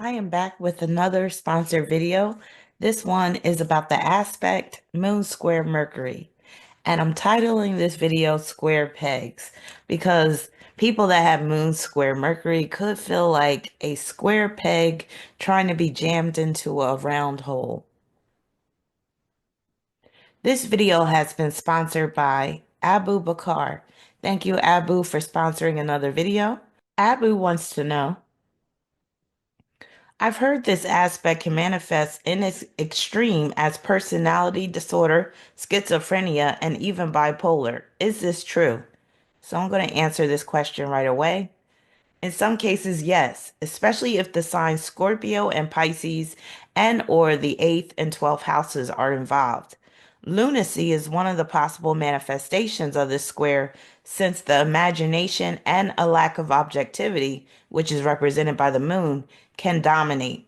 I am back with another sponsored video. This one is about the aspect Moon Square Mercury. And I'm titling this video Square Pegs because people that have Moon Square Mercury could feel like a square peg trying to be jammed into a round hole. This video has been sponsored by Abu Bakar. Thank you, Abu, for sponsoring another video. Abu wants to know, I've heard this aspect can manifest in its extreme as personality disorder, schizophrenia, and even bipolar. Is this true? So I'm going to answer this question right away. In some cases, yes, especially if the signs Scorpio and Pisces and or the 8th and 12th houses are involved. Lunacy is one of the possible manifestations of this square since the imagination and a lack of objectivity, which is represented by the moon, can dominate.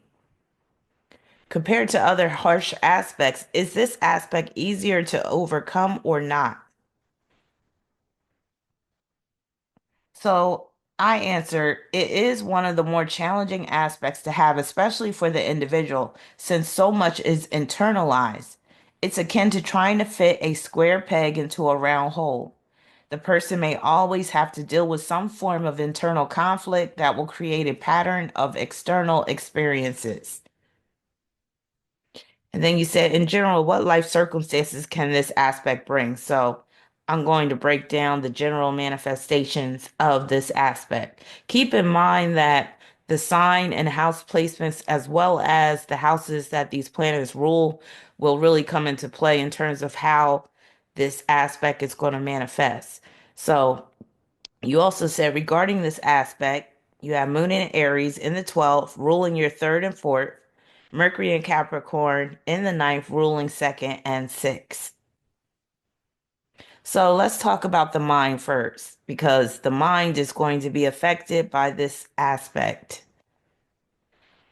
Compared to other harsh aspects, is this aspect easier to overcome or not? So I answer, it is one of the more challenging aspects to have, especially for the individual, since so much is internalized. It's akin to trying to fit a square peg into a round hole. The person may always have to deal with some form of internal conflict that will create a pattern of external experiences. And then you said, in general, what life circumstances can this aspect bring? So I'm going to break down the general manifestations of this aspect. Keep in mind that the sign and house placements, as well as the houses that these planets rule, will really come into play in terms of how this aspect is going to manifest. So you also said regarding this aspect, you have Moon in Aries in the 12th, ruling your third and fourth, Mercury in Capricorn in the ninth, ruling second and sixth. So let's talk about the mind first, because the mind is going to be affected by this aspect.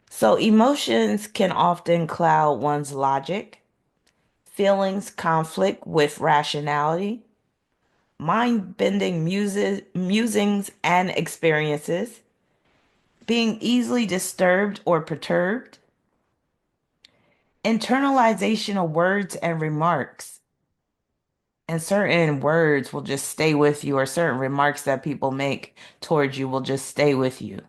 So emotions can often cloud one's logic, feelings conflict with rationality, mind-bending musings and experiences, being easily disturbed or perturbed, internalization of words and remarks. And certain words will just stay with you, or certain remarks that people make towards you will just stay with you.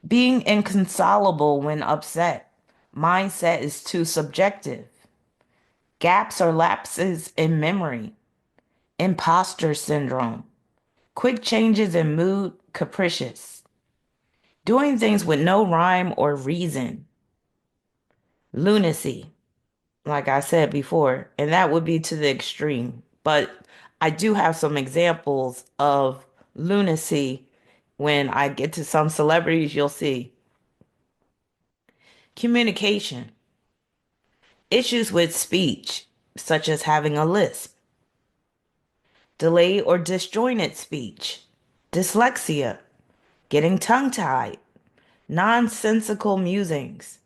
Being inconsolable when upset. Mindset is too subjective. Gaps or lapses in memory. Imposter syndrome. Quick changes in mood, capricious. Doing things with no rhyme or reason. Lunacy, like I said before, and that would be to the extreme. But I do have some examples of lunacy when I get to some celebrities, you'll see. Communication, issues with speech, such as having a lisp, delayed or disjointed speech, dyslexia, getting tongue-tied, nonsensical musings,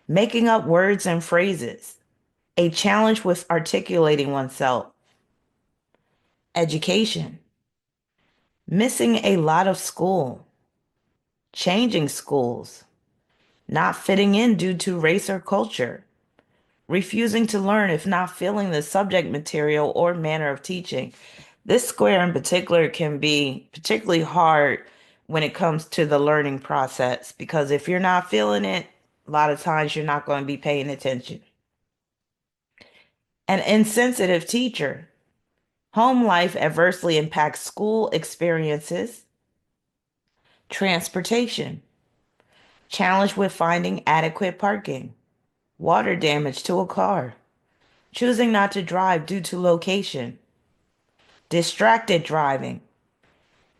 making up words and phrases, a challenge with articulating oneself, education, missing a lot of school, changing schools, not fitting in due to race or culture, refusing to learn if not feeling the subject material or manner of teaching. This square in particular can be particularly hard when it comes to the learning process because if you're not feeling it, a lot of times you're not going to be paying attention. An insensitive teacher. Home life adversely impacts school experiences. Transportation. Challenge with finding adequate parking. Water damage to a car. Choosing not to drive due to location. Distracted driving.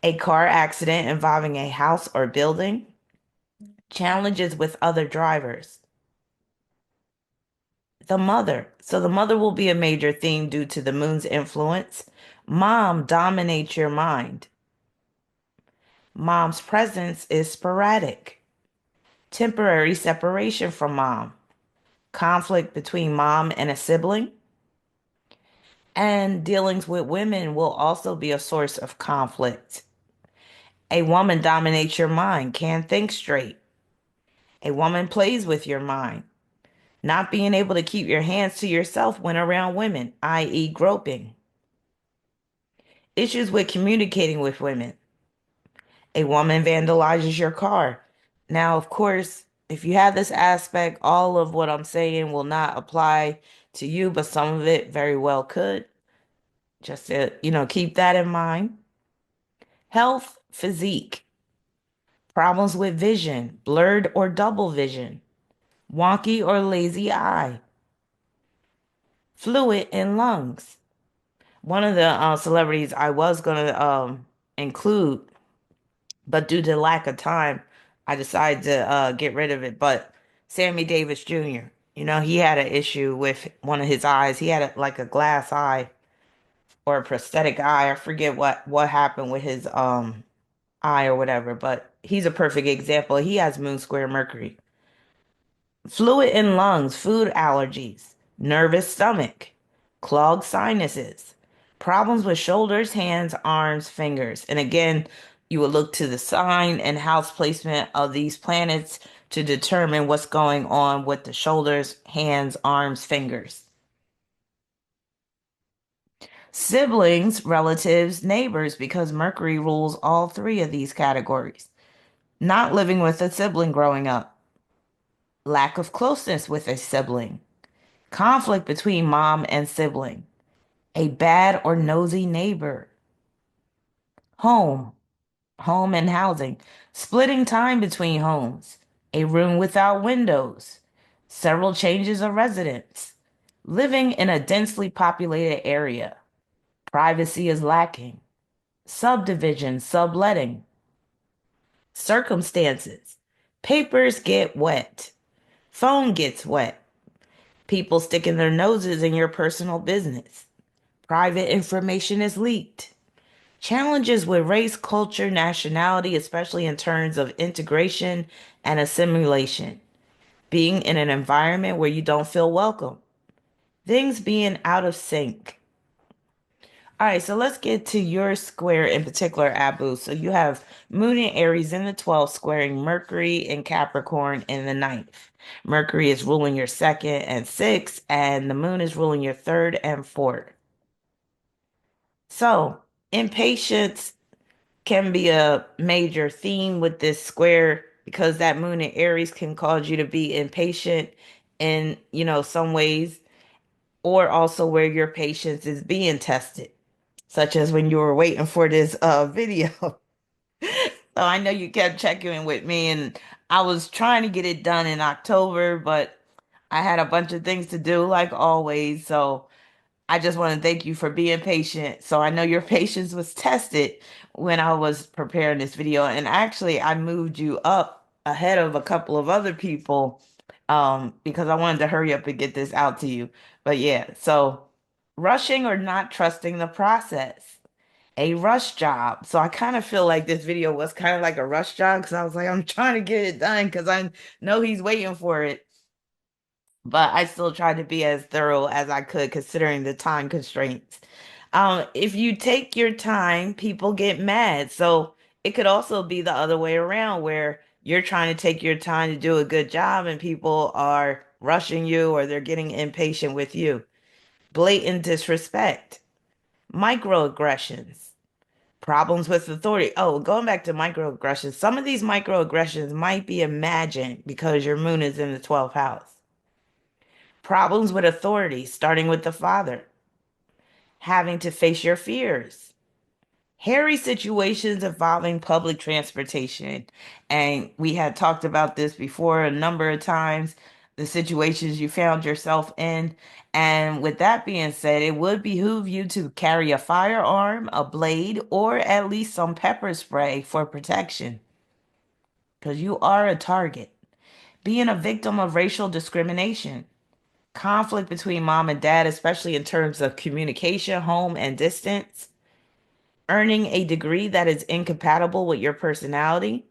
A car accident involving a house or building. Challenges with other drivers. The mother. So the mother will be a major theme due to the moon's influence. Mom dominates your mind. Mom's presence is sporadic. Temporary separation from mom. Conflict between mom and a sibling. And dealings with women will also be a source of conflict. A woman dominates your mind, can't think straight. A woman plays with your mind. Not being able to keep your hands to yourself when around women, i.e., groping. Issues with communicating with women. A woman vandalizes your car. Now, of course, if you have this aspect, all of what I'm saying will not apply to you, but some of it very well could. Just to, keep that in mind. Health, physique, problems with vision, blurred or double vision, wonky or lazy eye, fluid in lungs. One of the celebrities I was going to include, but due to lack of time, I decided to get rid of it. But Sammy Davis Jr., he had an issue with one of his eyes. He had like a glass eye or a prosthetic eye. I forget what happened with his eye or whatever, but he's a perfect example. He has moon square Mercury. Fluid in lungs, food allergies, nervous stomach, clogged sinuses, problems with shoulders, hands, arms, fingers. And again, you will look to the sign and house placement of these planets to determine what's going on with the shoulders, hands, arms, fingers. Siblings, relatives, neighbors, because Mercury rules all three of these categories. Not living with a sibling growing up. Lack of closeness with a sibling. Conflict between mom and sibling. A bad or nosy neighbor. Home. Home and housing. Splitting time between homes. A room without windows. Several changes of residence. Living in a densely populated area. Privacy is lacking. Subdivision, subletting. Circumstances. Papers get wet. Phone gets wet. People sticking their noses in your personal business. Private information is leaked. Challenges with race, culture, nationality, especially in terms of integration and assimilation. Being in an environment where you don't feel welcome. Things being out of sync. All right, so let's get to your square in particular, Abu. So you have Moon in Aries in the 12th, squaring Mercury in Capricorn in the ninth. Mercury is ruling your second and sixth, and the moon is ruling your third and fourth. So impatience can be a major theme with this square because that moon in Aries can cause you to be impatient in, some ways, or also where your patience is being tested, such as when you were waiting for this video. So I know you kept checking in with me and I was trying to get it done in October, but I had a bunch of things to do like always. So I just want to thank you for being patient. So I know your patience was tested when I was preparing this video. And actually, I moved you up ahead of a couple of other people because I wanted to hurry up and get this out to you. But yeah, so rushing or not trusting the process. A rush job. So I kind of feel like this video was kind of like a rush job because I was like, I'm trying to get it done because I know he's waiting for it. But I still tried to be as thorough as I could considering the time constraints. If you take your time, people get mad. So it could also be the other way around where you're trying to take your time to do a good job and people are rushing you or they're getting impatient with you. Blatant disrespect, microaggressions, problems with authority. Oh, going back to microaggressions, some of these microaggressions might be imagined because your moon is in the 12th house. Problems with authority, starting with the father, having to face your fears, hairy situations involving public transportation. And we had talked about this before a number of times, the situations you found yourself in. And with that being said, it would behoove you to carry a firearm, a blade, or at least some pepper spray for protection because you are a target. Being a victim of racial discrimination, conflict between mom and dad, especially in terms of communication, home, and distance, earning a degree that is incompatible with your personality,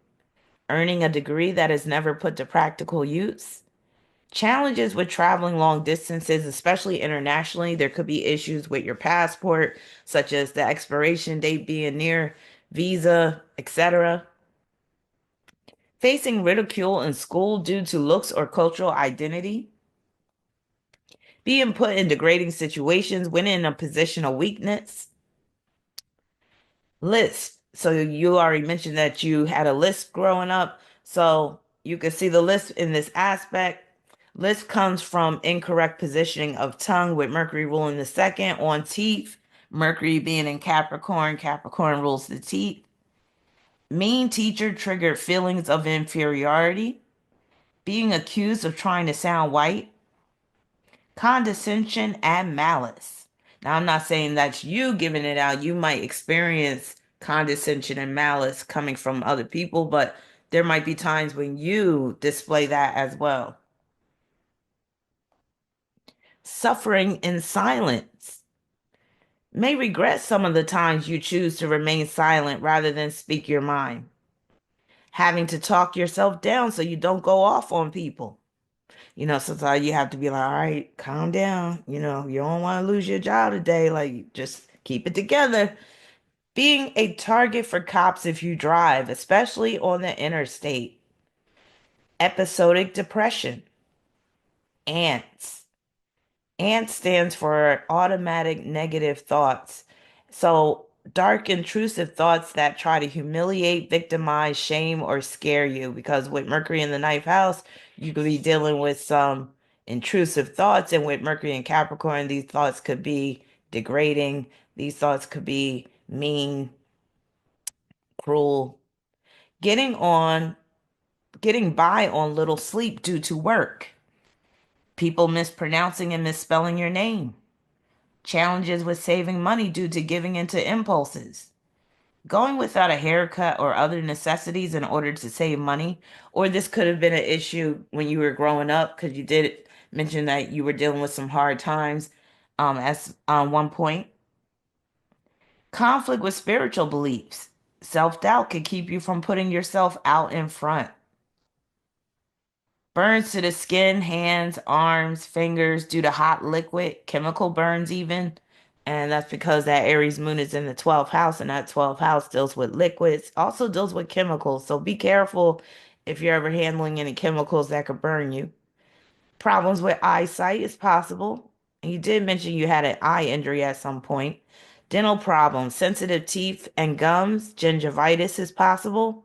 earning a degree that is never put to practical use, challenges with traveling long distances, especially internationally. There could be issues with your passport, such as the expiration date being near, visa, etc. Facing ridicule in school due to looks or cultural identity, being put in degrading situations when in a position of weakness, list. So you already mentioned that you had a list growing up. So you can see the list in this aspect. List comes from incorrect positioning of tongue with Mercury ruling the second on teeth. Mercury being in Capricorn, Capricorn rules the teeth. Mean teacher triggered feelings of inferiority. Being accused of trying to sound white. Condescension and malice. Now, I'm not saying that's you giving it out. You might experience condescension and malice coming from other people, but there might be times when you display that as well. Suffering in silence. May regret some of the times you choose to remain silent rather than speak your mind. Having to talk yourself down so you don't go off on people. Sometimes you have to be like, all right, calm down. You don't want to lose your job today. Like, just keep it together. Being a target for cops if you drive, especially on the interstate. Episodic depression. Ants. ANT stands for automatic negative thoughts. So, dark, intrusive thoughts that try to humiliate, victimize, shame, or scare you. Because with Mercury in the ninth house, you could be dealing with some intrusive thoughts. And with Mercury in Capricorn, these thoughts could be degrading. These thoughts could be mean, cruel. Getting on, getting by on little sleep due to work. People mispronouncing and misspelling your name. Challenges with saving money due to giving into impulses, going without a haircut or other necessities in order to save money. Or this could have been an issue when you were growing up because you did mention that you were dealing with some hard times as on one point. Conflict with spiritual beliefs. Self-doubt could keep you from putting yourself out in front. Burns to the skin, hands, arms, fingers due to hot liquid, chemical burns even. And that's because that Aries moon is in the 12th house, and that 12th house deals with liquids, also deals with chemicals. So be careful if you're ever handling any chemicals that could burn you. Problems with eyesight is possible. And you did mention you had an eye injury at some point. Dental problems, sensitive teeth and gums, gingivitis is possible.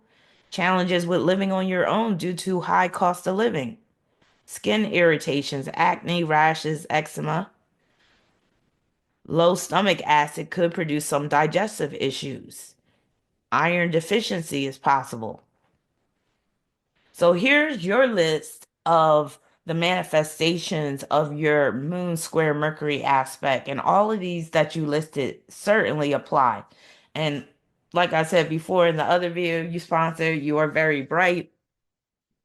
Challenges with living on your own due to high cost of living. Skin irritations, acne, rashes, eczema. Low stomach acid could produce some digestive issues. Iron deficiency is possible. So here's your list of the manifestations of your moon square Mercury aspect. And all of these that you listed certainly apply. And like I said before in the other video you sponsored, you are very bright.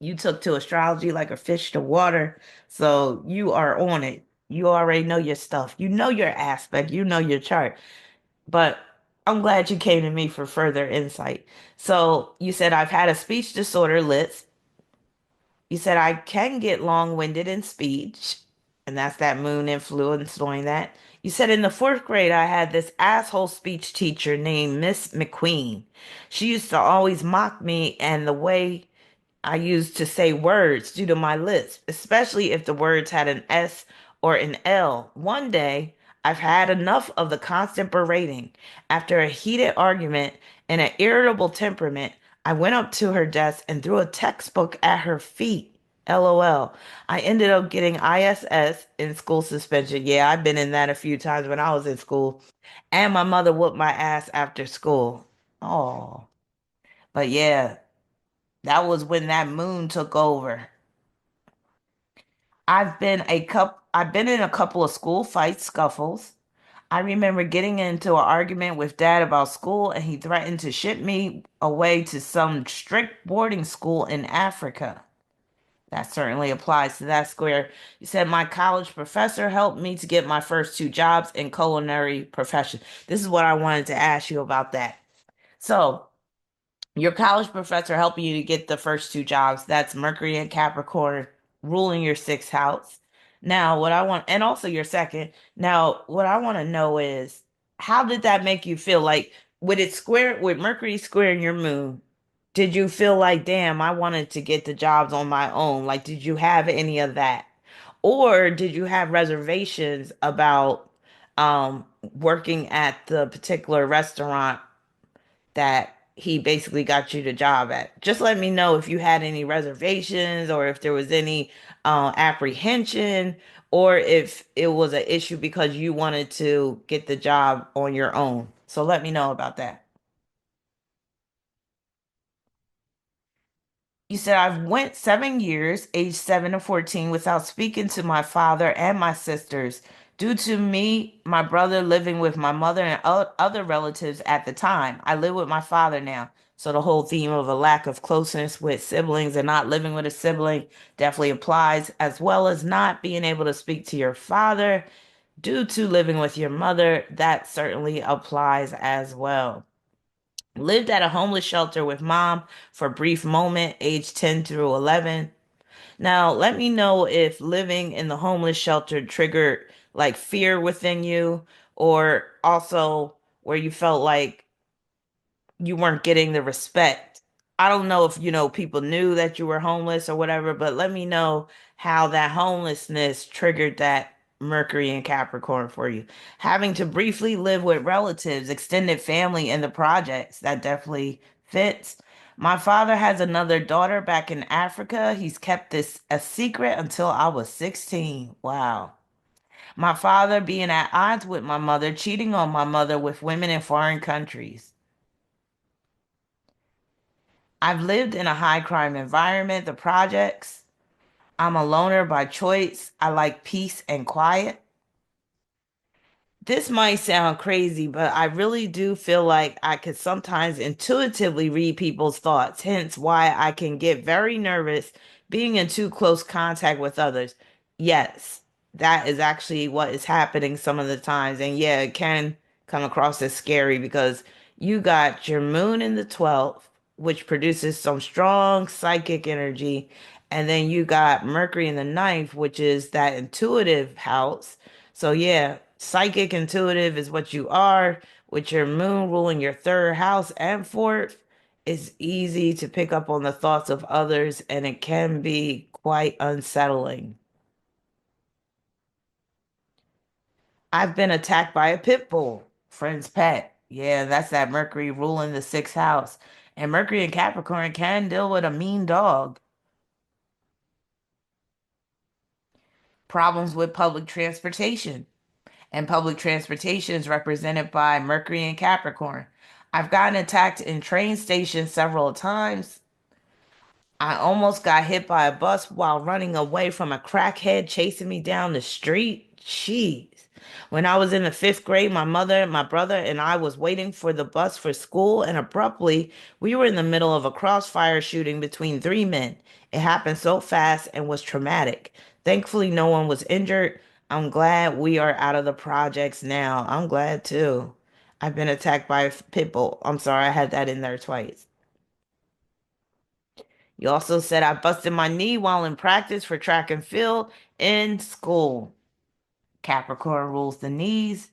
You took to astrology like a fish to water. So you are on it. You already know your stuff. You know your aspect. You know your chart. But I'm glad you came to me for further insight. So you said I've had a speech disorder list. You said I can get long-winded in speech, and that's that moon influence doing that. You said in the fourth grade I had this asshole speech teacher named Miss McQueen. She used to always mock me and the way I used to say words due to my lisp, especially if the words had an S or an L. One day, I've had enough of the constant berating. After a heated argument and an irritable temperament, I went up to her desk and threw a textbook at her feet. LOL. I ended up getting ISS in school suspension. Yeah, I've been in that a few times when I was in school. And my mother whooped my ass after school. Oh, but yeah, that was when that moon took over. I've been in a couple of school fights, scuffles. I remember getting into an argument with dad about school and he threatened to ship me away to some strict boarding school in Africa. That certainly applies to that square. You said my college professor helped me to get my first two jobs in culinary profession. This is what I wanted to ask you about that. So, your college professor helping you to get the first two jobs. That's Mercury and Capricorn ruling your sixth house. Now, what I want, and also your second. Now, what I want to know is how did that make you feel? Like, with Mercury squaring your moon? Did you feel like, damn, I wanted to get the jobs on my own? Like, did you have any of that? Or did you have reservations about working at the particular restaurant that he basically got you the job at? Just let me know if you had any reservations or if there was any apprehension or if it was an issue because you wanted to get the job on your own. So let me know about that. You said I've went 7 years, age 7 to 14, without speaking to my father and my sisters due to me, my brother living with my mother and other relatives at the time. I live with my father now. So the whole theme of a lack of closeness with siblings and not living with a sibling definitely applies, as well as not being able to speak to your father due to living with your mother. That certainly applies as well. Lived at a homeless shelter with mom for a brief moment, age 10 through 11. Now, let me know if living in the homeless shelter triggered like fear within you, or also where you felt like you weren't getting the respect. I don't know if, people knew that you were homeless or whatever, but let me know how that homelessness triggered that Mercury and Capricorn for you. Having to briefly live with relatives, extended family in the projects, that definitely fits. My father has another daughter back in Africa. He's kept this a secret until I was 16. Wow. My father being at odds with my mother, cheating on my mother with women in foreign countries. I've lived in a high crime environment, the projects. I'm a loner by choice. I like peace and quiet. This might sound crazy, but I really do feel like I could sometimes intuitively read people's thoughts, hence why I can get very nervous being in too close contact with others. Yes, that is actually what is happening some of the times. And yeah, it can come across as scary because you got your moon in the 12th, which produces some strong psychic energy. And then you got Mercury in the ninth, which is that intuitive house. So yeah, psychic intuitive is what you are. With your moon ruling your third house and fourth, it's easy to pick up on the thoughts of others and it can be quite unsettling. I've been attacked by a pit bull, friend's pet. Yeah, that's that Mercury ruling the sixth house. And Mercury and Capricorn can deal with a mean dog. Problems with public transportation. And public transportation is represented by Mercury and Capricorn. I've gotten attacked in train stations several times. I almost got hit by a bus while running away from a crackhead chasing me down the street. Jeez. When I was in the fifth grade, my mother, my brother, and I was waiting for the bus for school, and abruptly, we were in the middle of a crossfire shooting between three men. It happened so fast and was traumatic. Thankfully, no one was injured. I'm glad we are out of the projects now. I'm glad too. I've been attacked by a pit bull. I'm sorry, I had that in there twice. You also said I busted my knee while in practice for track and field in school. Capricorn rules the knees.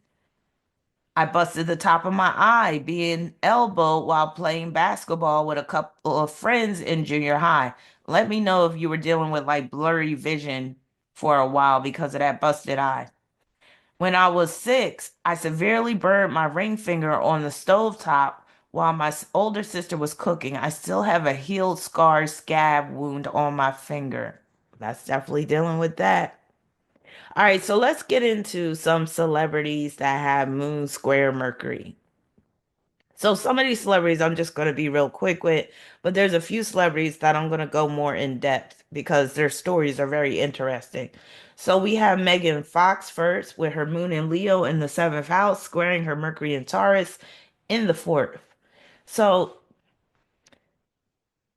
I busted the top of my eye being elbowed while playing basketball with a couple of friends in junior high. Let me know if you were dealing with like blurry vision for a while because of that busted eye. When I was 6, I severely burned my ring finger on the stovetop while my older sister was cooking. I still have a healed scar scab wound on my finger. That's definitely dealing with that. All right, so let's get into some celebrities that have Moon Square Mercury. So some of these celebrities I'm just going to be real quick with, but there's a few celebrities that I'm going to go more in depth because their stories are very interesting. So we have Megan Fox first with her moon in Leo in the seventh house, squaring her Mercury in Taurus in the fourth. So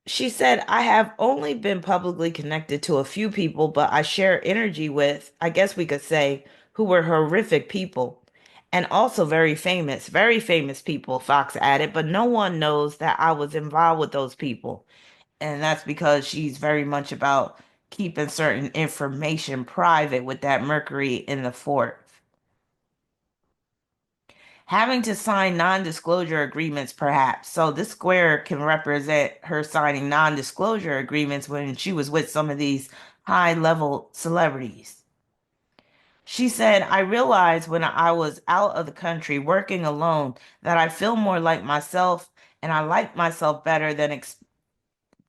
she said, I have only been publicly connected to a few people, but I share energy with, I guess we could say, who were horrific people and also very famous people, Fox added, but no one knows that I was involved with those people. And that's because she's very much about keeping certain information private with that Mercury in the fourth. Having to sign non-disclosure agreements, perhaps. So this square can represent her signing non-disclosure agreements when she was with some of these high-level celebrities. She said, I realized when I was out of the country working alone that I feel more like myself and I like myself better than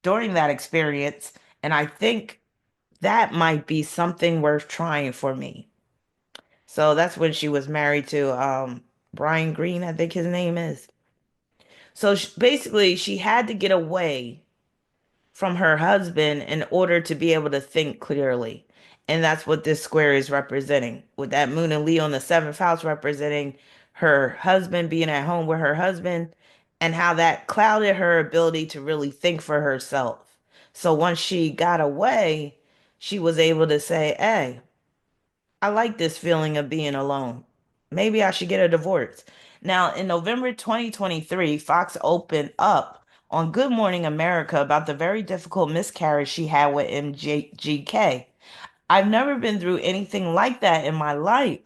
during that experience. And I think that might be something worth trying for me. So that's when she was married to Brian Green, I think his name is. So basically, she had to get away from her husband in order to be able to think clearly. And that's what this square is representing. With that moon and Leo in the seventh house representing her husband being at home with her husband and how that clouded her ability to really think for herself. So once she got away, she was able to say, hey, I like this feeling of being alone. Maybe I should get a divorce. Now, in November 2023, Fox opened up on Good Morning America about the very difficult miscarriage she had with MGK. I've never been through anything like that in my life.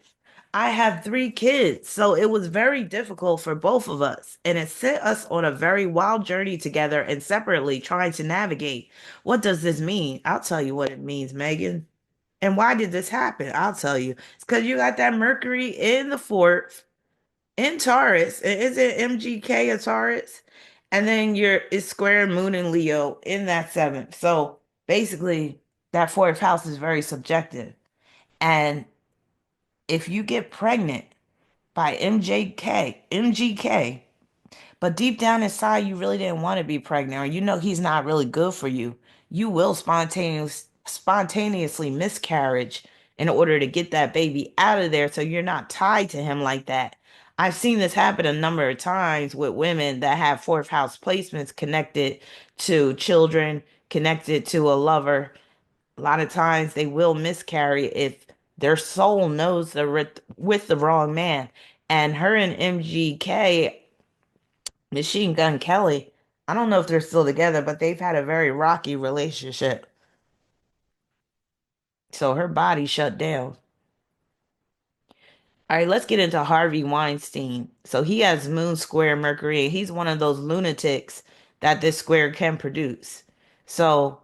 I have three kids, so it was very difficult for both of us, and it set us on a very wild journey together and separately trying to navigate. What does this mean? I'll tell you what it means, Megan. And why did this happen? I'll tell you. It's because you got that Mercury in the fourth, in Taurus. Is it MGK or Taurus? And then it's square Moon and Leo in that seventh. So basically, that fourth house is very subjective. And if you get pregnant by MGK, but deep down inside, you really didn't want to be pregnant, or you know he's not really good for you. You will spontaneously miscarriage in order to get that baby out of there so you're not tied to him like that. I've seen this happen a number of times with women that have fourth house placements connected to children, connected to a lover. A lot of times they will miscarry if their soul knows they're with the wrong man. And her and MGK, Machine Gun Kelly, I don't know if they're still together, but they've had a very rocky relationship. So her body shut down. All right, let's get into Harvey Weinstein. So he has Moon Square Mercury, and he's one of those lunatics that this square can produce. So,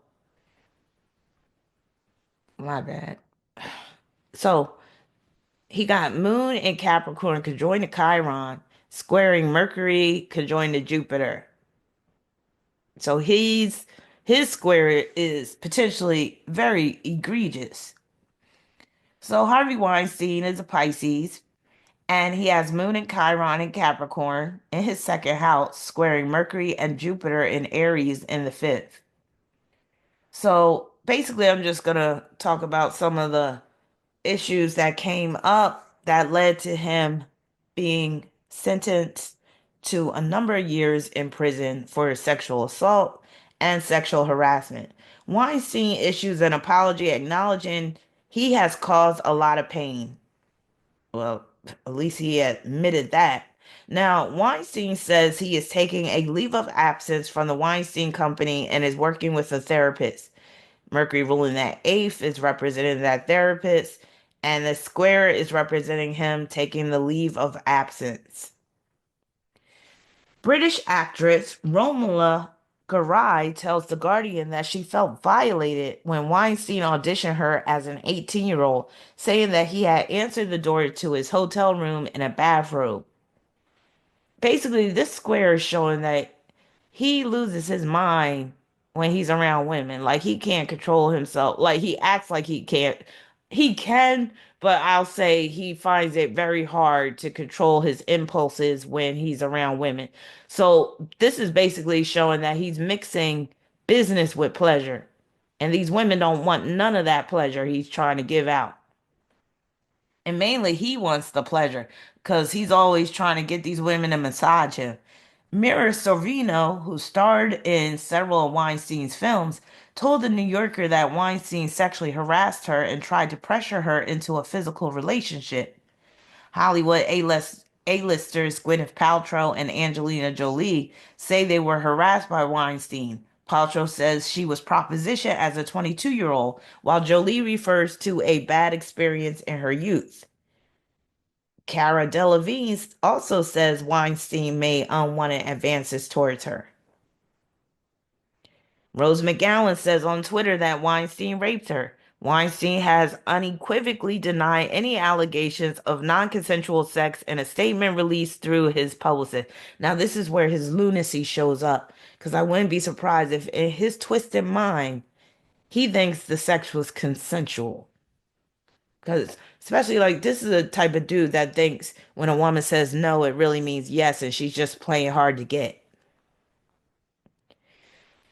my bad. So he got Moon and Capricorn conjoined to Chiron, squaring Mercury conjoined to Jupiter. So his square is potentially very egregious. So Harvey Weinstein is a Pisces, and he has Moon and Chiron in Capricorn in his second house, squaring Mercury and Jupiter in Aries in the fifth. So basically, I'm just gonna talk about some of the issues that came up that led to him being sentenced to a number of years in prison for sexual assault and sexual harassment. Weinstein issues an apology acknowledging he has caused a lot of pain. Well, at least he admitted that. Now, Weinstein says he is taking a leave of absence from the Weinstein Company and is working with a therapist. Mercury ruling that eighth is representing that therapist, and the square is representing him taking the leave of absence. British actress Romola Garai tells The Guardian that she felt violated when Weinstein auditioned her as an 18-year-old, saying that he had answered the door to his hotel room in a bathrobe. Basically, this square is showing that he loses his mind when he's around women. Like he can't control himself. Like he acts like he can't. He can, but I'll say he finds it very hard to control his impulses when he's around women. So this is basically showing that he's mixing business with pleasure. And these women don't want none of that pleasure he's trying to give out. And mainly he wants the pleasure because he's always trying to get these women to massage him. Mira Sorvino, who starred in several of Weinstein's films, told the New Yorker that Weinstein sexually harassed her and tried to pressure her into a physical relationship. Hollywood A-listers Gwyneth Paltrow and Angelina Jolie say they were harassed by Weinstein. Paltrow says she was propositioned as a 22-year-old, while Jolie refers to a bad experience in her youth. Cara Delevingne also says Weinstein made unwanted advances towards her. Rose McGowan says on Twitter that Weinstein raped her. Weinstein has unequivocally denied any allegations of non consensual sex in a statement released through his publicist. Now, this is where his lunacy shows up because I wouldn't be surprised if, in his twisted mind, he thinks the sex was consensual. Because, especially like, this is a type of dude that thinks when a woman says no, it really means yes, and she's just playing hard to get.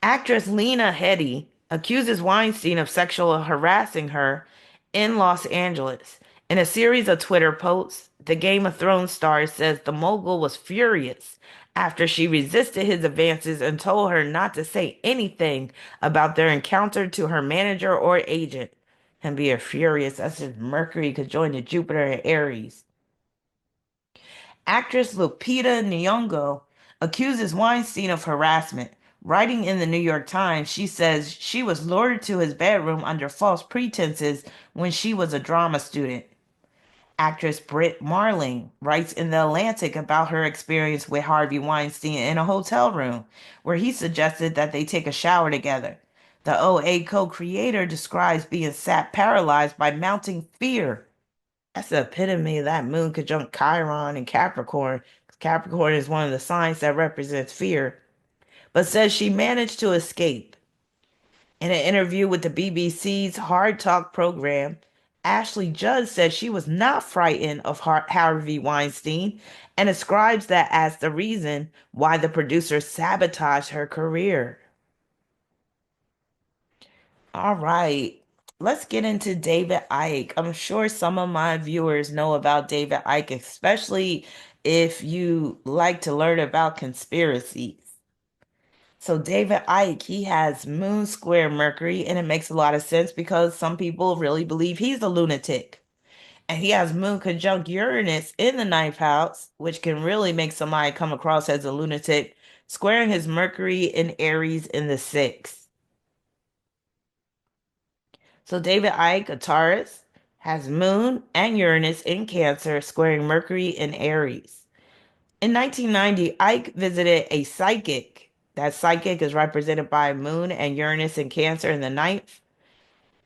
Actress Lena Headey accuses Weinstein of sexual harassing her in Los Angeles. In a series of Twitter posts, the Game of Thrones star says the mogul was furious after she resisted his advances and told her not to say anything about their encounter to her manager or agent. And be furious, that's if Mercury could join the Jupiter and Aries. Actress Lupita Nyong'o accuses Weinstein of harassment. Writing in the New York Times, she says she was lured to his bedroom under false pretenses when she was a drama student. Actress Britt Marling writes in The Atlantic about her experience with Harvey Weinstein in a hotel room, where he suggested that they take a shower together. The OA co-creator describes being sat paralyzed by mounting fear. That's the epitome of that moon conjunct Chiron and Capricorn. Capricorn is one of the signs that represents fear, but says she managed to escape. In an interview with the BBC's Hard Talk program, Ashley Judd said she was not frightened of Harvey Weinstein and ascribes that as the reason why the producer sabotaged her career. All right, let's get into David Icke. I'm sure some of my viewers know about David Icke, especially if you like to learn about conspiracies. So David Icke, he has Moon Square Mercury, and it makes a lot of sense because some people really believe he's a lunatic. And he has Moon conjunct Uranus in the ninth house, which can really make somebody come across as a lunatic, squaring his Mercury in Aries in the sixth. So David Icke, a Taurus, has Moon and Uranus in Cancer, squaring Mercury in Aries. In 1990, Icke visited a psychic. That psychic is represented by Moon and Uranus in Cancer in the ninth.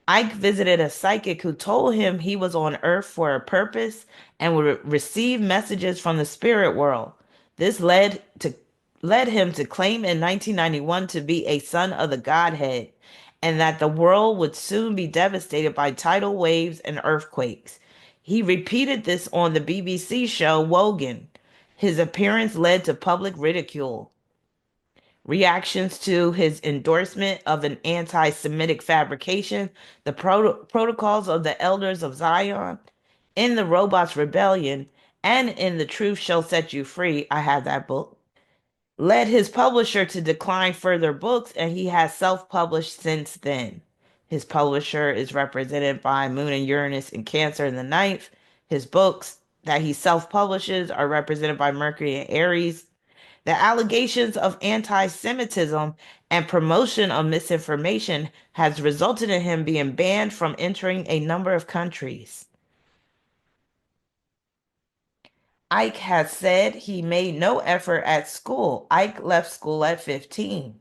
Icke visited a psychic who told him he was on Earth for a purpose and would receive messages from the spirit world. This led him to claim in 1991 to be a son of the Godhead and that the world would soon be devastated by tidal waves and earthquakes. He repeated this on the BBC show Wogan. His appearance led to public ridicule. Reactions to his endorsement of an anti Semitic fabrication, the protocols of the elders of Zion, in the Robots Rebellion, and in The Truth Shall Set You Free. I have that book. Led his publisher to decline further books, and he has self published since then. His publisher is represented by Moon and Uranus in Cancer in the ninth. His books that he self publishes are represented by Mercury and Aries. The allegations of anti-Semitism and promotion of misinformation has resulted in him being banned from entering a number of countries. Icke has said he made no effort at school. Icke left school at 15.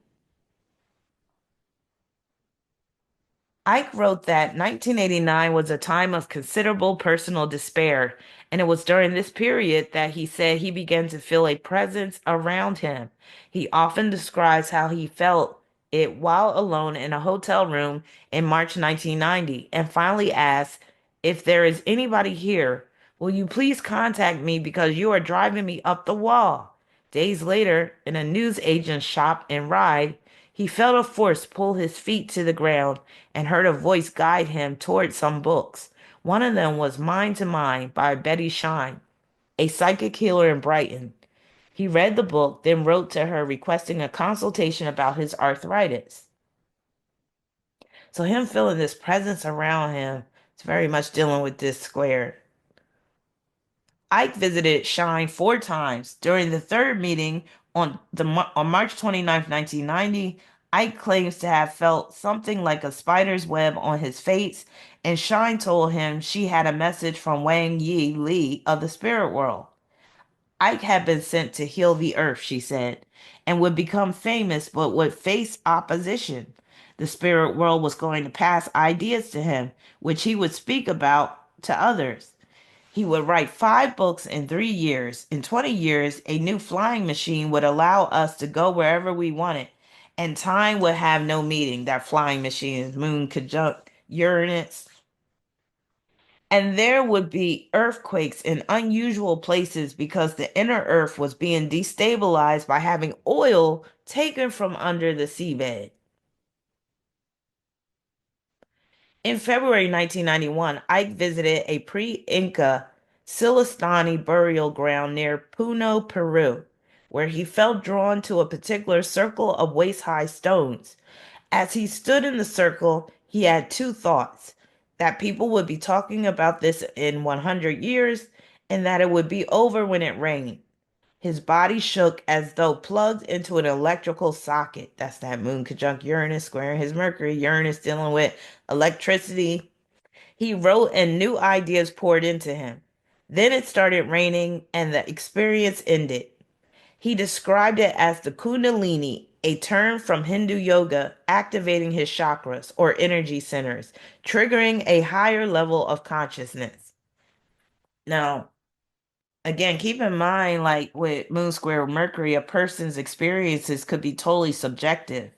Icke wrote that 1989 was a time of considerable personal despair, and it was during this period that he said he began to feel a presence around him. He often describes how he felt it while alone in a hotel room in March 1990 and finally asked, "If there is anybody here, will you please contact me because you are driving me up the wall?" Days later, in a newsagent's shop in Ride, he felt a force pull his feet to the ground and heard a voice guide him toward some books. One of them was Mind to Mind by Betty Shine, a psychic healer in Brighton. He read the book, then wrote to her requesting a consultation about his arthritis. So him feeling this presence around him is very much dealing with this square. Icke visited Shine 4 times. During the third meeting on March 29th, 1990, Ike claims to have felt something like a spider's web on his face, and Shine told him she had a message from Wang Yi Li of the spirit world. Ike had been sent to heal the earth, she said, and would become famous but would face opposition. The spirit world was going to pass ideas to him, which he would speak about to others. He would write 5 books in 3 years. In 20 years, a new flying machine would allow us to go wherever we wanted, and time would have no meaning. That flying machine is Moon conjunct Uranus. And there would be earthquakes in unusual places because the inner earth was being destabilized by having oil taken from under the seabed. In February 1991, Ike visited a pre-Inca Silistani burial ground near Puno, Peru, where he felt drawn to a particular circle of waist-high stones. As he stood in the circle, he had two thoughts: that people would be talking about this in 100 years, and that it would be over when it rained. His body shook as though plugged into an electrical socket. That's that Moon conjunct Uranus squaring his Mercury. Uranus dealing with electricity. He wrote and new ideas poured into him. Then it started raining and the experience ended. He described it as the Kundalini, a term from Hindu yoga, activating his chakras or energy centers, triggering a higher level of consciousness. Now, again, keep in mind, like with Moon Square Mercury, a person's experiences could be totally subjective,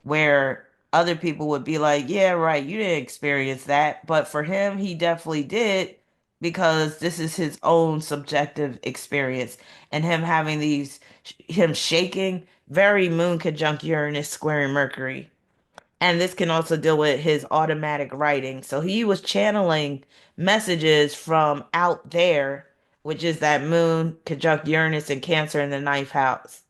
where other people would be like, yeah, right, you didn't experience that. But for him, he definitely did because this is his own subjective experience. And him having him shaking, very Moon conjunct Uranus squaring Mercury. And this can also deal with his automatic writing. So he was channeling messages from out there, which is that Moon conjunct Uranus and Cancer in the ninth house.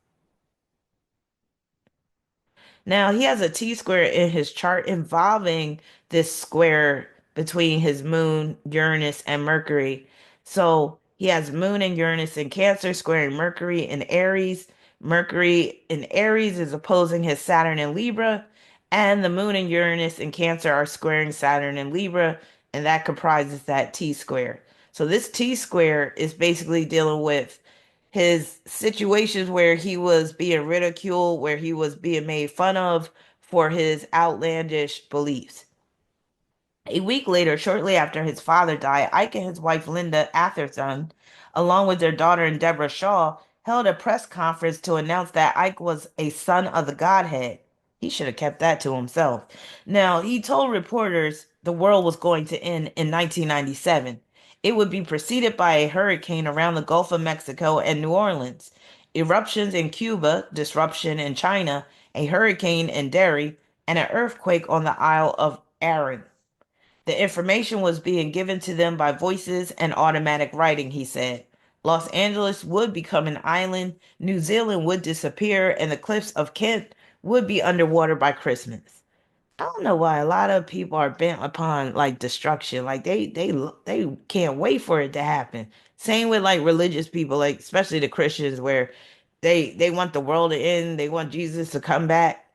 Now he has a T square in his chart involving this square between his moon, Uranus, and Mercury. So he has moon and Uranus in Cancer squaring Mercury in Aries. Mercury in Aries is opposing his Saturn in Libra, and the moon and Uranus in Cancer are squaring Saturn in Libra, and that comprises that T square. So this T square is basically dealing with his situations where he was being ridiculed, where he was being made fun of for his outlandish beliefs. A week later, shortly after his father died, Ike and his wife Linda Atherton, along with their daughter Deborah Shaw, held a press conference to announce that Ike was a son of the Godhead. He should have kept that to himself. Now, he told reporters the world was going to end in 1997. It would be preceded by a hurricane around the Gulf of Mexico and New Orleans, eruptions in Cuba, disruption in China, a hurricane in Derry, and an earthquake on the Isle of Arran. The information was being given to them by voices and automatic writing, he said. Los Angeles would become an island, New Zealand would disappear, and the cliffs of Kent would be underwater by Christmas. I don't know why a lot of people are bent upon like destruction. Like they can't wait for it to happen. Same with like religious people, like especially the Christians, where they want the world to end, they want Jesus to come back.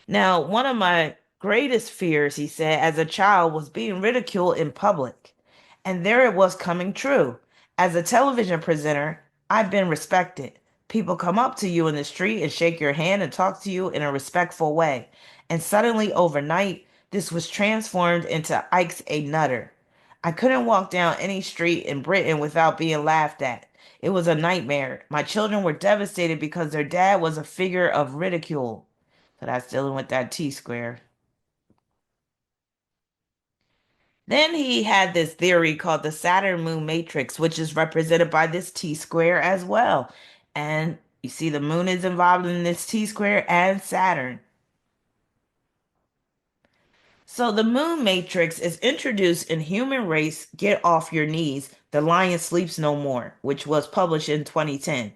Now, one of my greatest fears, he said, as a child was being ridiculed in public. And there it was coming true. As a television presenter, I've been respected. People come up to you in the street and shake your hand and talk to you in a respectful way. And suddenly, overnight, this was transformed into Ike's a nutter. I couldn't walk down any street in Britain without being laughed at. It was a nightmare. My children were devastated because their dad was a figure of ridicule. So that's dealing with that T square. Then he had this theory called the Saturn moon matrix, which is represented by this T square as well. And you see the moon is involved in this T square and Saturn. So the moon matrix is introduced in Human Race Get Off Your Knees, The Lion Sleeps No More, which was published in 2010,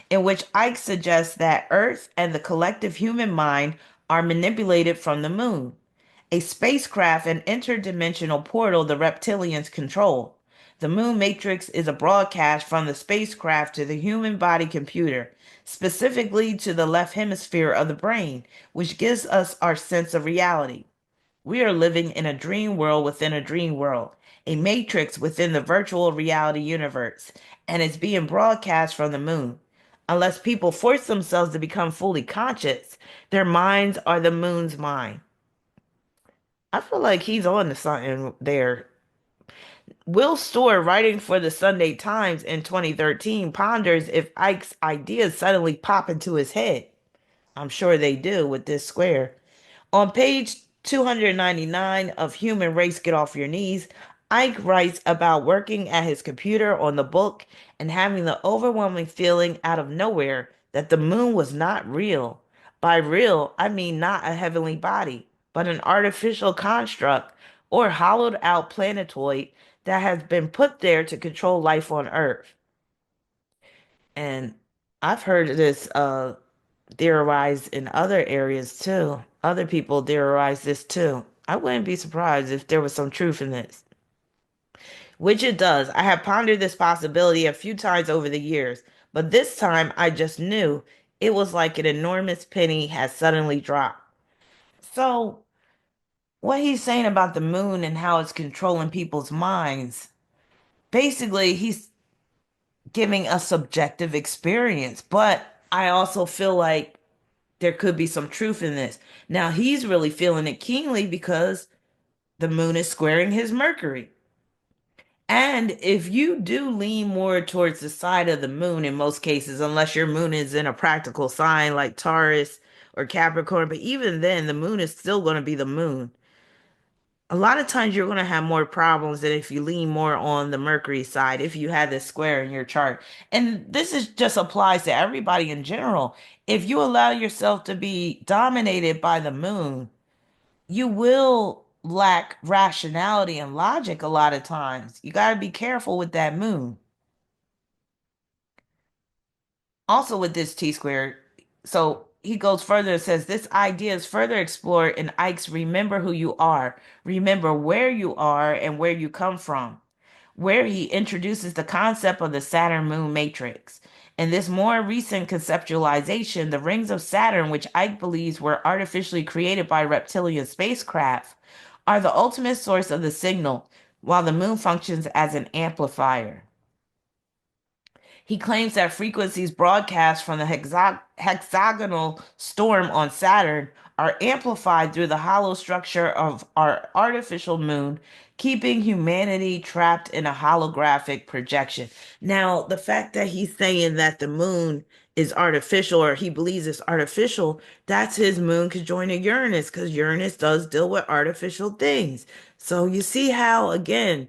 in which Ike suggests that Earth and the collective human mind are manipulated from the moon, a spacecraft and interdimensional portal the reptilians control. The moon matrix is a broadcast from the spacecraft to the human body computer, specifically to the left hemisphere of the brain, which gives us our sense of reality. We are living in a dream world within a dream world, a matrix within the virtual reality universe, and it's being broadcast from the moon. Unless people force themselves to become fully conscious, their minds are the moon's mind. I feel like he's on to something there. Will Storr, writing for the Sunday Times in 2013, ponders if Icke's ideas suddenly pop into his head. I'm sure they do with this square. On page 299 of Human Race Get Off Your Knees, Icke writes about working at his computer on the book and having the overwhelming feeling out of nowhere that the moon was not real. By real, I mean not a heavenly body, but an artificial construct or hollowed out planetoid that has been put there to control life on Earth. And I've heard this theorized in other areas too. Other people theorize this too. I wouldn't be surprised if there was some truth in this, which it does. I have pondered this possibility a few times over the years, but this time I just knew it was like an enormous penny had suddenly dropped. So, what he's saying about the moon and how it's controlling people's minds, basically, he's giving a subjective experience, but I also feel like there could be some truth in this. Now he's really feeling it keenly because the moon is squaring his Mercury. And if you do lean more towards the side of the moon in most cases, unless your moon is in a practical sign like Taurus or Capricorn, but even then, the moon is still going to be the moon. A lot of times you're going to have more problems than if you lean more on the Mercury side, if you had this square in your chart. And this is just applies to everybody in general. If you allow yourself to be dominated by the moon, you will lack rationality and logic a lot of times. You got to be careful with that moon. Also with this T square, so he goes further and says this idea is further explored in Icke's Remember Who You Are, Remember Where You Are and Where You Come From, where he introduces the concept of the Saturn moon matrix. In this more recent conceptualization, the rings of Saturn, which Icke believes were artificially created by reptilian spacecraft, are the ultimate source of the signal, while the moon functions as an amplifier. He claims that frequencies broadcast from the hexagonal storm on Saturn are amplified through the hollow structure of our artificial moon, keeping humanity trapped in a holographic projection. Now, the fact that he's saying that the moon is artificial or he believes it's artificial, that's his moon conjoining Uranus because Uranus does deal with artificial things. So you see how, again,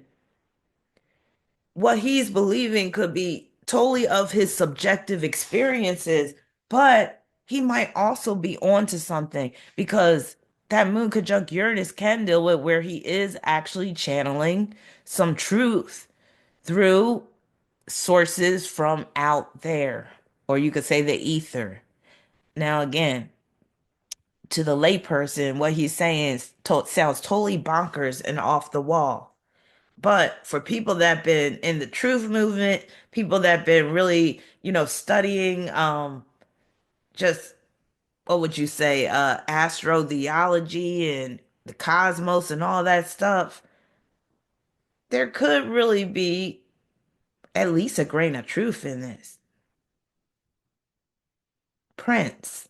what he's believing could be totally of his subjective experiences, but he might also be onto something because that moon conjunct Uranus can deal with where he is actually channeling some truth through sources from out there, or you could say the ether. Now, again, to the layperson, what he's saying sounds totally bonkers and off the wall. But for people that been in the truth movement, people that been really, studying just what would you say, astrotheology and the cosmos and all that stuff, there could really be at least a grain of truth in this. Prince.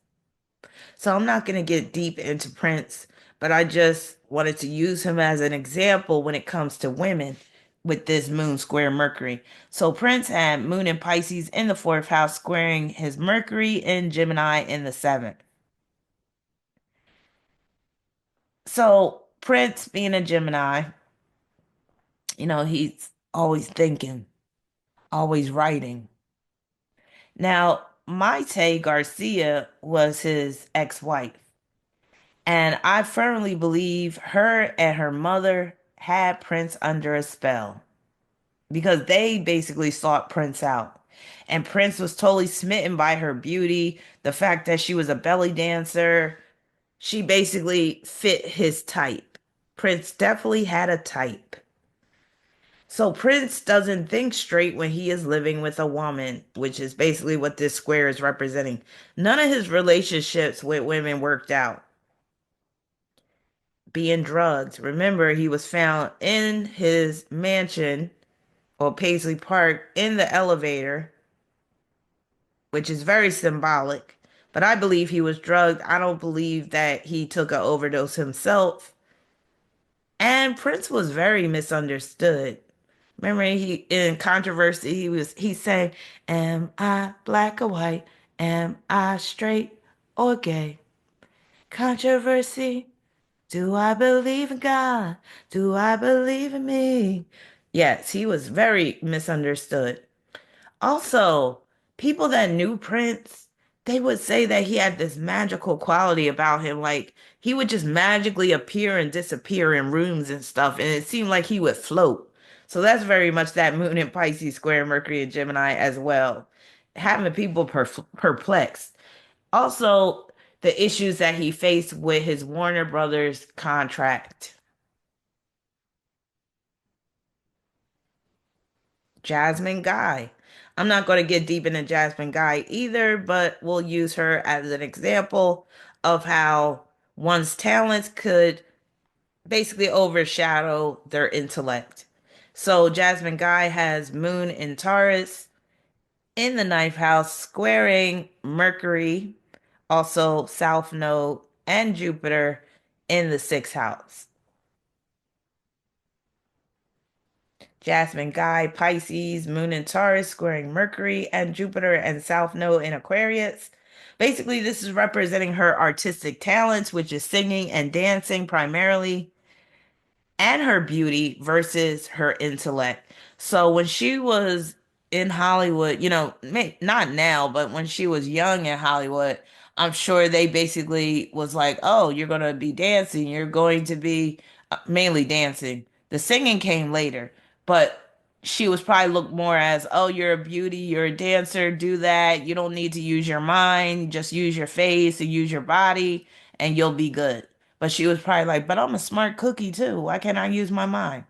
So I'm not going to get deep into Prince, but I just wanted to use him as an example when it comes to women with this moon square Mercury. So Prince had moon in Pisces in the fourth house, squaring his Mercury in Gemini in the seventh. So Prince being a Gemini, he's always thinking, always writing. Now, Maite Garcia was his ex-wife. And I firmly believe her and her mother had Prince under a spell because they basically sought Prince out. And Prince was totally smitten by her beauty, the fact that she was a belly dancer. She basically fit his type. Prince definitely had a type. So Prince doesn't think straight when he is living with a woman, which is basically what this square is representing. None of his relationships with women worked out. Being drugged. Remember, he was found in his mansion or Paisley Park in the elevator, which is very symbolic. But I believe he was drugged. I don't believe that he took an overdose himself. And Prince was very misunderstood. Remember, he in controversy, he sang, "Am I black or white? Am I straight or gay? Controversy. Do I believe in God? Do I believe in me?" Yes, he was very misunderstood. Also, people that knew Prince, they would say that he had this magical quality about him. Like he would just magically appear and disappear in rooms and stuff, and it seemed like he would float. So that's very much that Moon in Pisces square Mercury and Gemini as well, having people perplexed. Also, the issues that he faced with his Warner Brothers contract. Jasmine Guy. I'm not going to get deep into Jasmine Guy either, but we'll use her as an example of how one's talents could basically overshadow their intellect. So Jasmine Guy has Moon in Taurus in the ninth house, squaring Mercury, also South Node, and Jupiter in the sixth house. Jasmine Guy, Pisces, Moon in Taurus, squaring Mercury and Jupiter and South Node in Aquarius. Basically, this is representing her artistic talents, which is singing and dancing primarily, and her beauty versus her intellect. So when she was in Hollywood, not now, but when she was young in Hollywood, I'm sure they basically was like, "Oh, you're going to be dancing. You're going to be mainly dancing." The singing came later, but she was probably looked more as, "Oh, you're a beauty, you're a dancer, do that. You don't need to use your mind, just use your face and use your body and you'll be good." But she was probably like, "But I'm a smart cookie too. Why can't I use my mind?"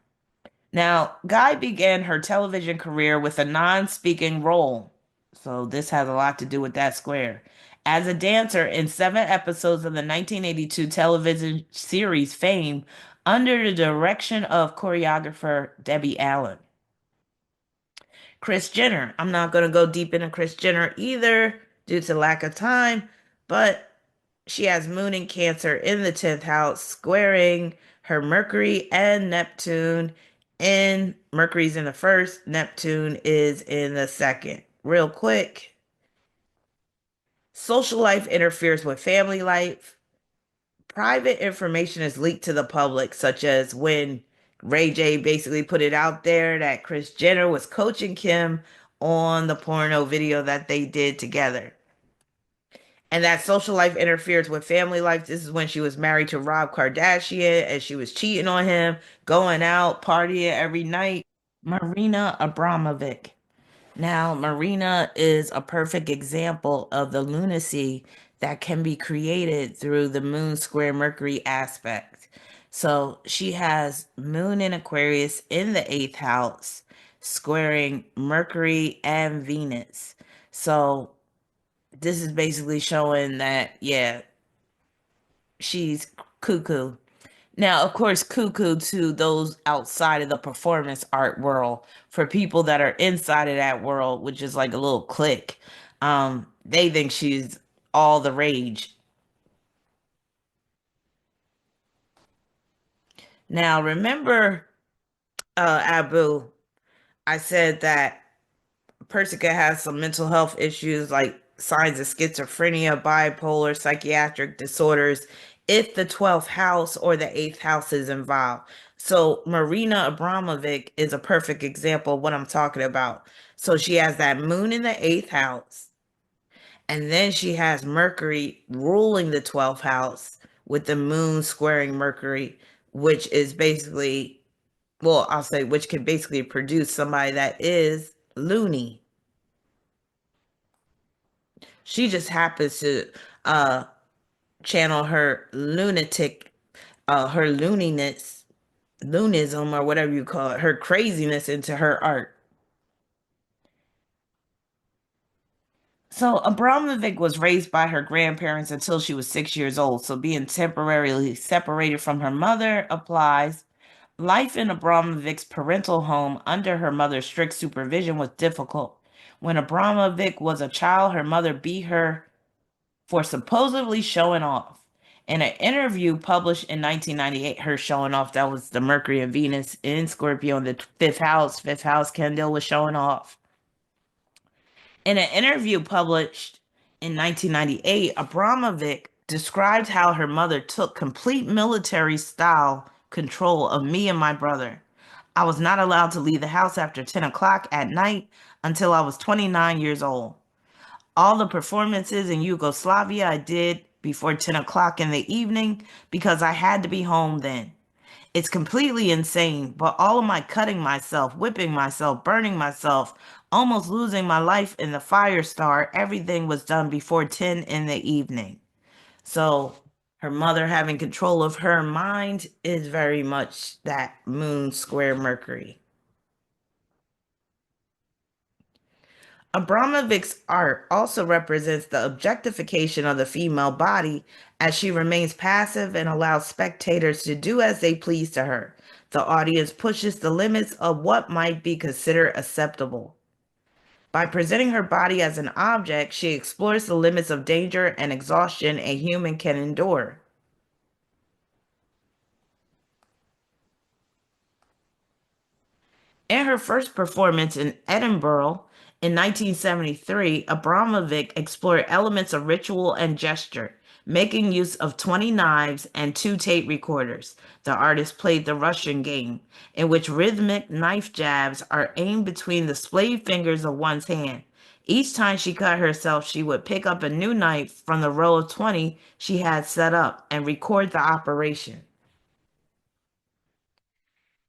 Now, Guy began her television career with a non-speaking role. So this has a lot to do with that square. As a dancer in 7 episodes of the 1982 television series Fame under the direction of choreographer Debbie Allen. Kris Jenner. I'm not going to go deep into Kris Jenner either due to lack of time, but she has Moon in Cancer in the 10th house, squaring her Mercury and Neptune. In Mercury's in the first, Neptune is in the second. Real quick, social life interferes with family life. Private information is leaked to the public, such as when Ray J basically put it out there that Kris Jenner was coaching Kim on the porno video that they did together. And that social life interferes with family life. This is when she was married to Rob Kardashian and she was cheating on him, going out, partying every night. Marina Abramovic. Now, Marina is a perfect example of the lunacy that can be created through the Moon square Mercury aspect. So she has Moon in Aquarius in the eighth house, squaring Mercury and Venus. So this is basically showing that, yeah, she's cuckoo. Now, of course, cuckoo to those outside of the performance art world. For people that are inside of that world, which is like a little clique, they think she's all the rage. Now, remember, Abu, I said that a person could have some mental health issues like signs of schizophrenia, bipolar, psychiatric disorders if the 12th house or the 8th house is involved. So Marina Abramovic is a perfect example of what I'm talking about. So she has that moon in the 8th house, and then she has Mercury ruling the 12th house with the moon squaring Mercury, which is basically, well, I'll say, which can basically produce somebody that is loony. She just happens to channel her lunatic, her looniness lunism or whatever you call it, her craziness into her art. So Abramovic was raised by her grandparents until she was 6 years old. So being temporarily separated from her mother applies. Life in Abramovic's parental home under her mother's strict supervision was difficult. When Abramovic was a child, her mother beat her for supposedly showing off. In an interview published in 1998, her showing off, that was the Mercury and Venus in Scorpio in the fifth house, Kendall was showing off. In an interview published in 1998, Abramovic described how her mother took complete military style control of me and my brother. I was not allowed to leave the house after 10 o'clock at night until I was 29 years old. All the performances in Yugoslavia I did before 10 o'clock in the evening because I had to be home then. It's completely insane, but all of my cutting myself, whipping myself, burning myself, almost losing my life in the fire star, everything was done before 10 in the evening. So her mother having control of her mind is very much that moon square Mercury. Abramovic's art also represents the objectification of the female body as she remains passive and allows spectators to do as they please to her. The audience pushes the limits of what might be considered acceptable. By presenting her body as an object, she explores the limits of danger and exhaustion a human can endure. In her first performance in Edinburgh in 1973, Abramovic explored elements of ritual and gesture, making use of 20 knives and two tape recorders. The artist played the Russian game, in which rhythmic knife jabs are aimed between the splayed fingers of one's hand. Each time she cut herself, she would pick up a new knife from the row of 20 she had set up and record the operation.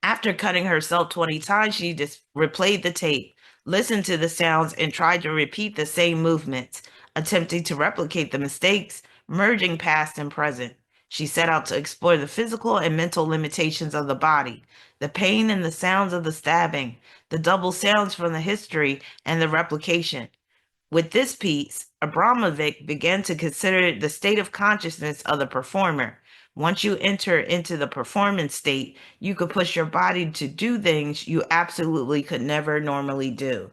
After cutting herself 20 times, she just replayed the tape, listened to the sounds, and tried to repeat the same movements, attempting to replicate the mistakes, merging past and present. She set out to explore the physical and mental limitations of the body, the pain and the sounds of the stabbing, the double sounds from the history, and the replication. With this piece, Abramovic began to consider the state of consciousness of the performer. Once you enter into the performance state, you could push your body to do things you absolutely could never normally do.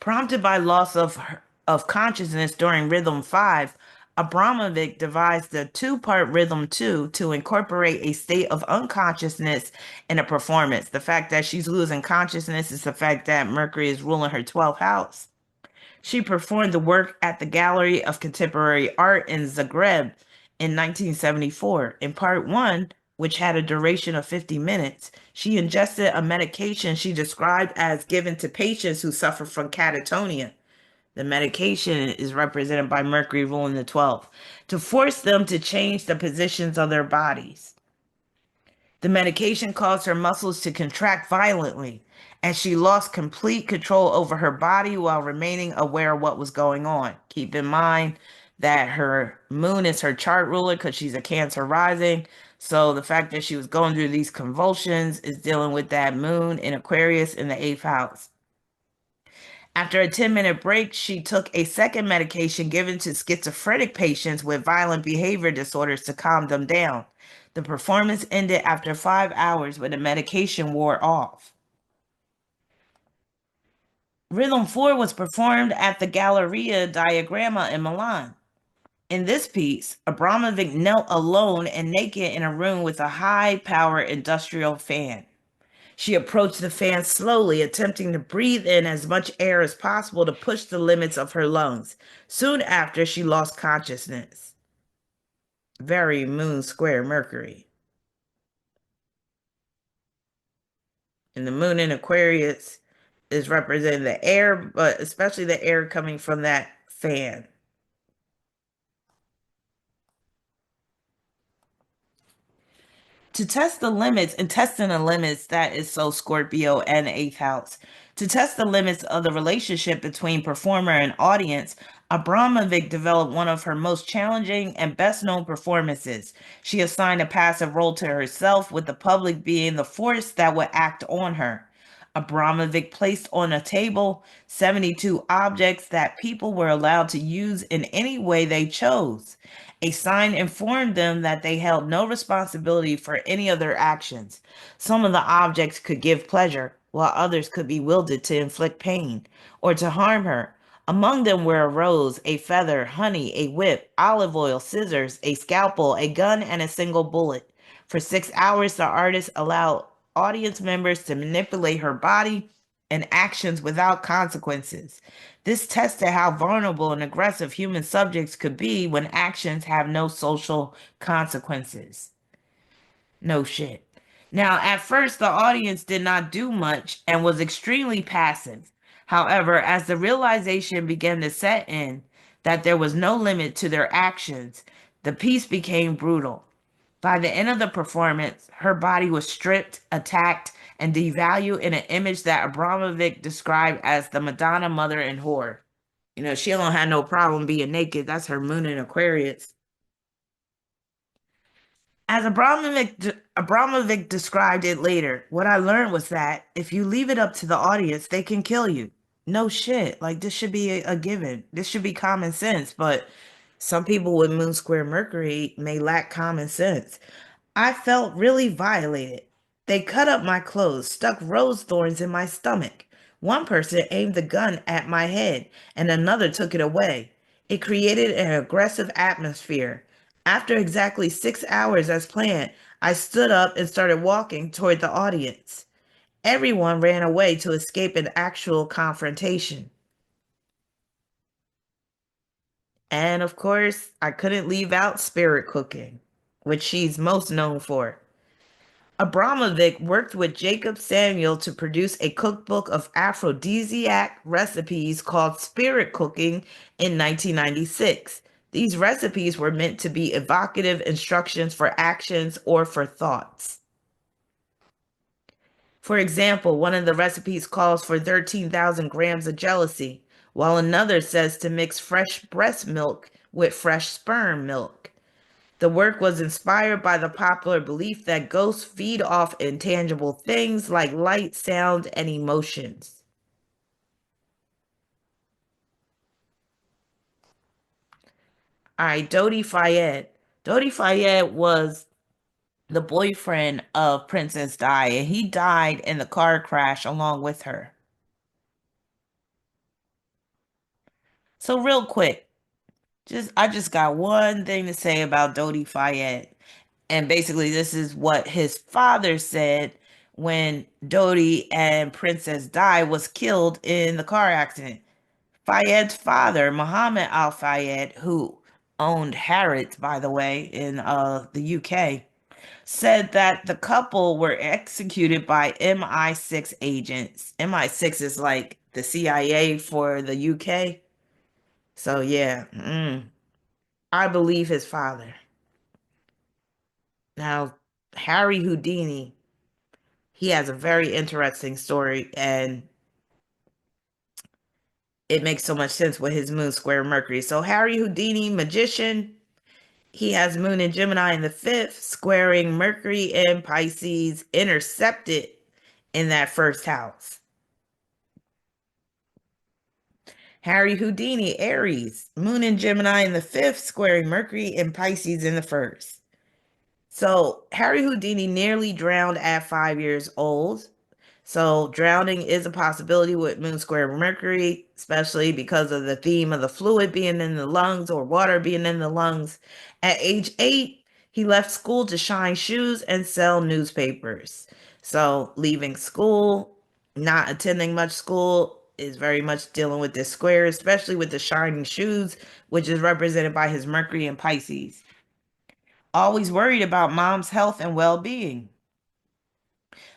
Prompted by loss of consciousness during Rhythm 5, Abramovic devised the two-part Rhythm 2 to incorporate a state of unconsciousness in a performance. The fact that she's losing consciousness is the fact that Mercury is ruling her 12th house. She performed the work at the Gallery of Contemporary Art in Zagreb in 1974. In part one, which had a duration of 50 minutes, she ingested a medication she described as given to patients who suffer from catatonia. The medication is represented by Mercury ruling the 12th, to force them to change the positions of their bodies. The medication caused her muscles to contract violently, and she lost complete control over her body while remaining aware of what was going on. Keep in mind that her moon is her chart ruler because she's a Cancer rising. So the fact that she was going through these convulsions is dealing with that moon in Aquarius in the eighth house. After a 10-minute break, she took a second medication given to schizophrenic patients with violent behavior disorders to calm them down. The performance ended after 5 hours, but the medication wore off. Rhythm 4 was performed at the Galleria Diagramma in Milan. In this piece, Abramovic knelt alone and naked in a room with a high-power industrial fan. She approached the fan slowly, attempting to breathe in as much air as possible to push the limits of her lungs. Soon after, she lost consciousness. Very moon square Mercury. And the moon in Aquarius is representing the air, but especially the air coming from that fan. To test the limits and testing the limits, that is so Scorpio and eighth house. To test the limits of the relationship between performer and audience, Abramovic developed one of her most challenging and best known performances. She assigned a passive role to herself, with the public being the force that would act on her. Abramovic placed on a table 72 objects that people were allowed to use in any way they chose. A sign informed them that they held no responsibility for any of their actions. Some of the objects could give pleasure, while others could be wielded to inflict pain or to harm her. Among them were a rose, a feather, honey, a whip, olive oil, scissors, a scalpel, a gun, and a single bullet. For 6 hours, the artist allowed audience members to manipulate her body and actions without consequences. This tested how vulnerable and aggressive human subjects could be when actions have no social consequences. No shit. Now, at first, the audience did not do much and was extremely passive. However, as the realization began to set in that there was no limit to their actions, the piece became brutal. By the end of the performance, her body was stripped, attacked, and devalued in an image that Abramovic described as the Madonna mother in horror. She don't have no problem being naked. That's her moon in Aquarius. As Abramovic described it later, what I learned was that if you leave it up to the audience, they can kill you. No shit. Like, this should be a given. This should be common sense. But some people with Moon Square Mercury may lack common sense. I felt really violated. They cut up my clothes, stuck rose thorns in my stomach. One person aimed the gun at my head, and another took it away. It created an aggressive atmosphere. After exactly 6 hours as planned, I stood up and started walking toward the audience. Everyone ran away to escape an actual confrontation. And of course, I couldn't leave out spirit cooking, which she's most known for. Abramovic worked with Jacob Samuel to produce a cookbook of aphrodisiac recipes called Spirit Cooking in 1996. These recipes were meant to be evocative instructions for actions or for thoughts. For example, one of the recipes calls for 13,000 grams of jealousy, while another says to mix fresh breast milk with fresh sperm milk. The work was inspired by the popular belief that ghosts feed off intangible things like light, sound, and emotions. All right, Dodi Fayed. Dodi Fayed was the boyfriend of Princess Di, and he died in the car crash along with her. So real quick, I just got one thing to say about Dodi Fayed. And basically, this is what his father said when Dodi and Princess Di was killed in the car accident. Fayed's father, Muhammad Al Fayed, who owned Harrods, by the way, in the UK, said that the couple were executed by MI6 agents. MI6 is like the CIA for the UK. So yeah, I believe his father. Now, Harry Houdini, he has a very interesting story, and it makes so much sense with his moon square Mercury. So Harry Houdini, magician, he has moon in Gemini in the fifth, squaring Mercury in Pisces, intercepted in that first house. Harry Houdini, Aries, moon in Gemini in the fifth, squaring Mercury in Pisces in the first. So Harry Houdini nearly drowned at 5 years old. So drowning is a possibility with Moon Square Mercury, especially because of the theme of the fluid being in the lungs or water being in the lungs. At age 8, he left school to shine shoes and sell newspapers. So leaving school, not attending much school is very much dealing with this square, especially with the shining shoes, which is represented by his Mercury and Pisces. Always worried about mom's health and well-being.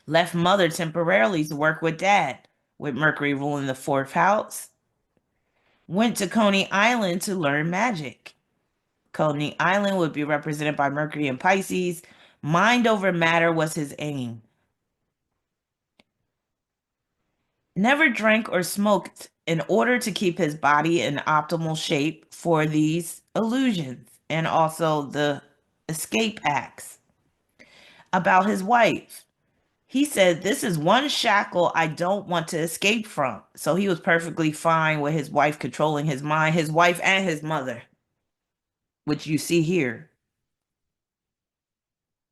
Left mother temporarily to work with dad, with Mercury ruling the fourth house. Went to Coney Island to learn magic. Coney Island would be represented by Mercury and Pisces. Mind over matter was his aim. Never drank or smoked in order to keep his body in optimal shape for these illusions and also the escape acts. About his wife, he said, "This is one shackle I don't want to escape from." So he was perfectly fine with his wife controlling his mind, his wife and his mother, which you see here.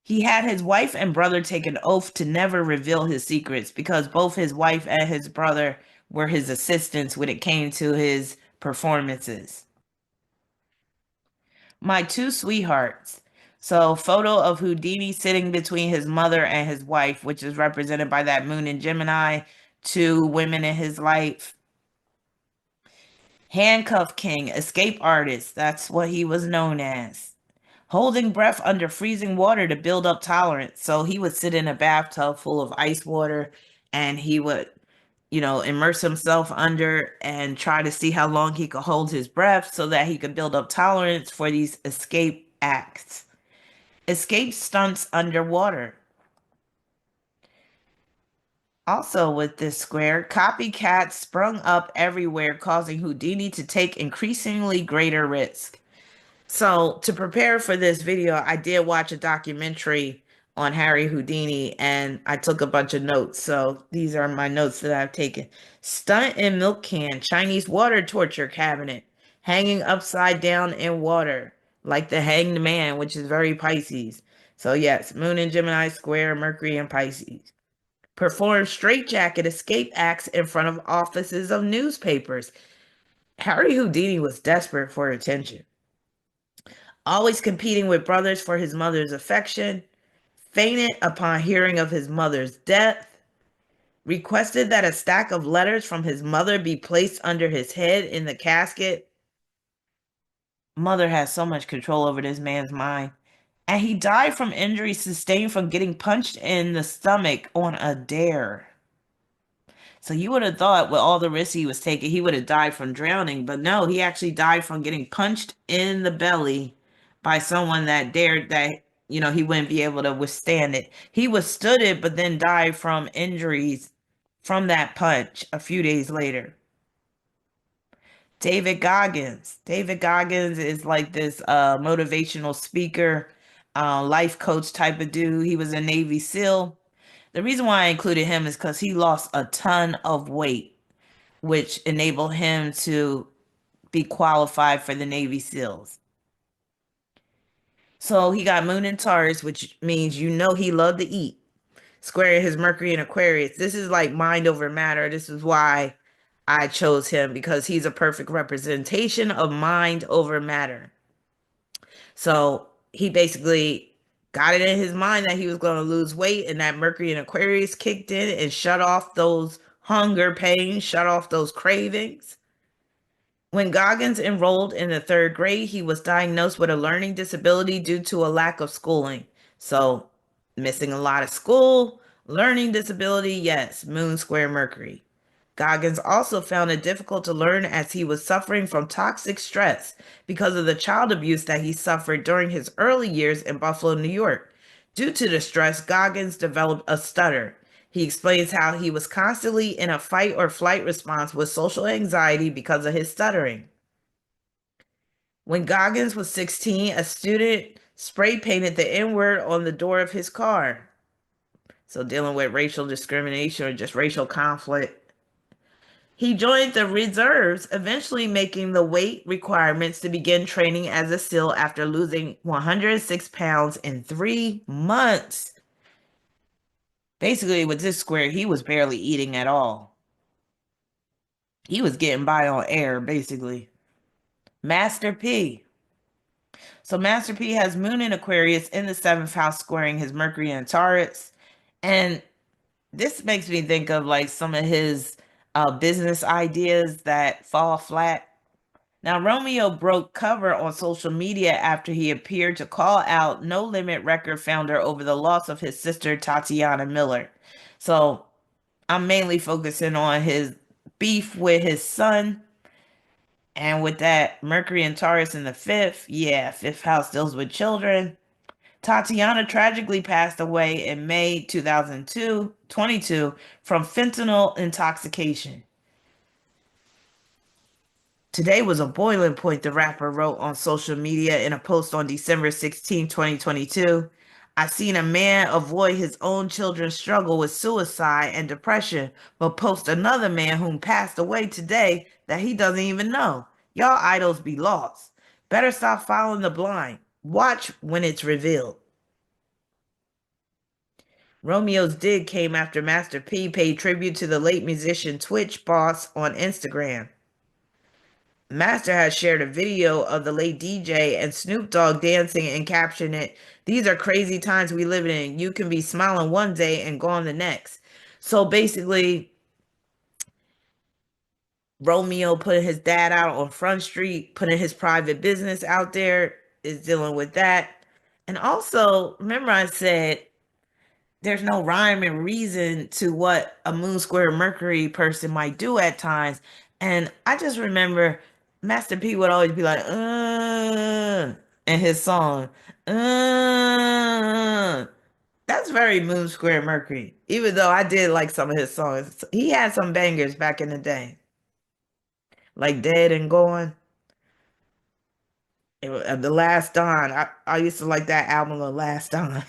He had his wife and brother take an oath to never reveal his secrets because both his wife and his brother were his assistants when it came to his performances. My two sweethearts. So, photo of Houdini sitting between his mother and his wife, which is represented by that moon in Gemini, two women in his life. Handcuff King, escape artist. That's what he was known as. Holding breath under freezing water to build up tolerance. So he would sit in a bathtub full of ice water and he would, immerse himself under and try to see how long he could hold his breath so that he could build up tolerance for these escape acts. Escape stunts underwater. Also, with this square, copycats sprung up everywhere, causing Houdini to take increasingly greater risk. So, to prepare for this video, I did watch a documentary on Harry Houdini and I took a bunch of notes. So, these are my notes that I've taken. Stunt in milk can, Chinese water torture cabinet, hanging upside down in water, like the hanged man, which is very Pisces. So, yes, Moon and Gemini square, Mercury and Pisces. Perform straitjacket escape acts in front of offices of newspapers. Harry Houdini was desperate for attention. Always competing with brothers for his mother's affection, fainted upon hearing of his mother's death, requested that a stack of letters from his mother be placed under his head in the casket. Mother has so much control over this man's mind. And he died from injuries sustained from getting punched in the stomach on a dare. So you would have thought with all the risks he was taking, he would have died from drowning. But no, he actually died from getting punched in the belly by someone that dared that, he wouldn't be able to withstand it. He withstood it, but then died from injuries from that punch a few days later. David Goggins. David Goggins is like this motivational speaker, life coach type of dude. He was a Navy SEAL. The reason why I included him is because he lost a ton of weight, which enabled him to be qualified for the Navy SEALs. So he got Moon in Taurus, which means he loved to eat. Square his Mercury in Aquarius. This is like mind over matter. This is why I chose him, because he's a perfect representation of mind over matter. So he basically got it in his mind that he was going to lose weight, and that Mercury in Aquarius kicked in and shut off those hunger pains, shut off those cravings. When Goggins enrolled in the third grade, he was diagnosed with a learning disability due to a lack of schooling. So, missing a lot of school, learning disability, yes, Moon square Mercury. Goggins also found it difficult to learn as he was suffering from toxic stress because of the child abuse that he suffered during his early years in Buffalo, New York. Due to the stress, Goggins developed a stutter. He explains how he was constantly in a fight or flight response with social anxiety because of his stuttering. When Goggins was 16, a student spray painted the N word on the door of his car. So, dealing with racial discrimination or just racial conflict. He joined the reserves, eventually making the weight requirements to begin training as a SEAL after losing 106 pounds in 3 months. Basically, with this square, he was barely eating at all. He was getting by on air, basically. Master P. So Master P has Moon in Aquarius in the 7th house, squaring his Mercury in Taurus. And this makes me think of like some of his business ideas that fall flat. Now, Romeo broke cover on social media after he appeared to call out No Limit record founder over the loss of his sister, Tatiana Miller. So I'm mainly focusing on his beef with his son. And with that, Mercury and Taurus in the 5th, yeah, 5th house deals with children. Tatiana tragically passed away in May 2022 from fentanyl intoxication. Today was a boiling point, the rapper wrote on social media in a post on December 16, 2022. I seen a man avoid his own children's struggle with suicide and depression, but post another man whom passed away today that he doesn't even know. Y'all idols be lost. Better stop following the blind. Watch when it's revealed. Romeo's dig came after Master P paid tribute to the late musician Twitch boss on Instagram. Master has shared a video of the late DJ and Snoop Dogg dancing and captioned it, "These are crazy times we live in. You can be smiling one day and gone the next." So basically, Romeo putting his dad out on Front Street, putting his private business out there, is dealing with that. And also, remember I said there's no rhyme and reason to what a Moon Square Mercury person might do at times. And I just remember Master P would always be like, in his song, uh. That's very Moon Square Mercury. Even though I did like some of his songs, he had some bangers back in the day, like Dead and Gone. The Last Don. I used to like that album, The Last Don.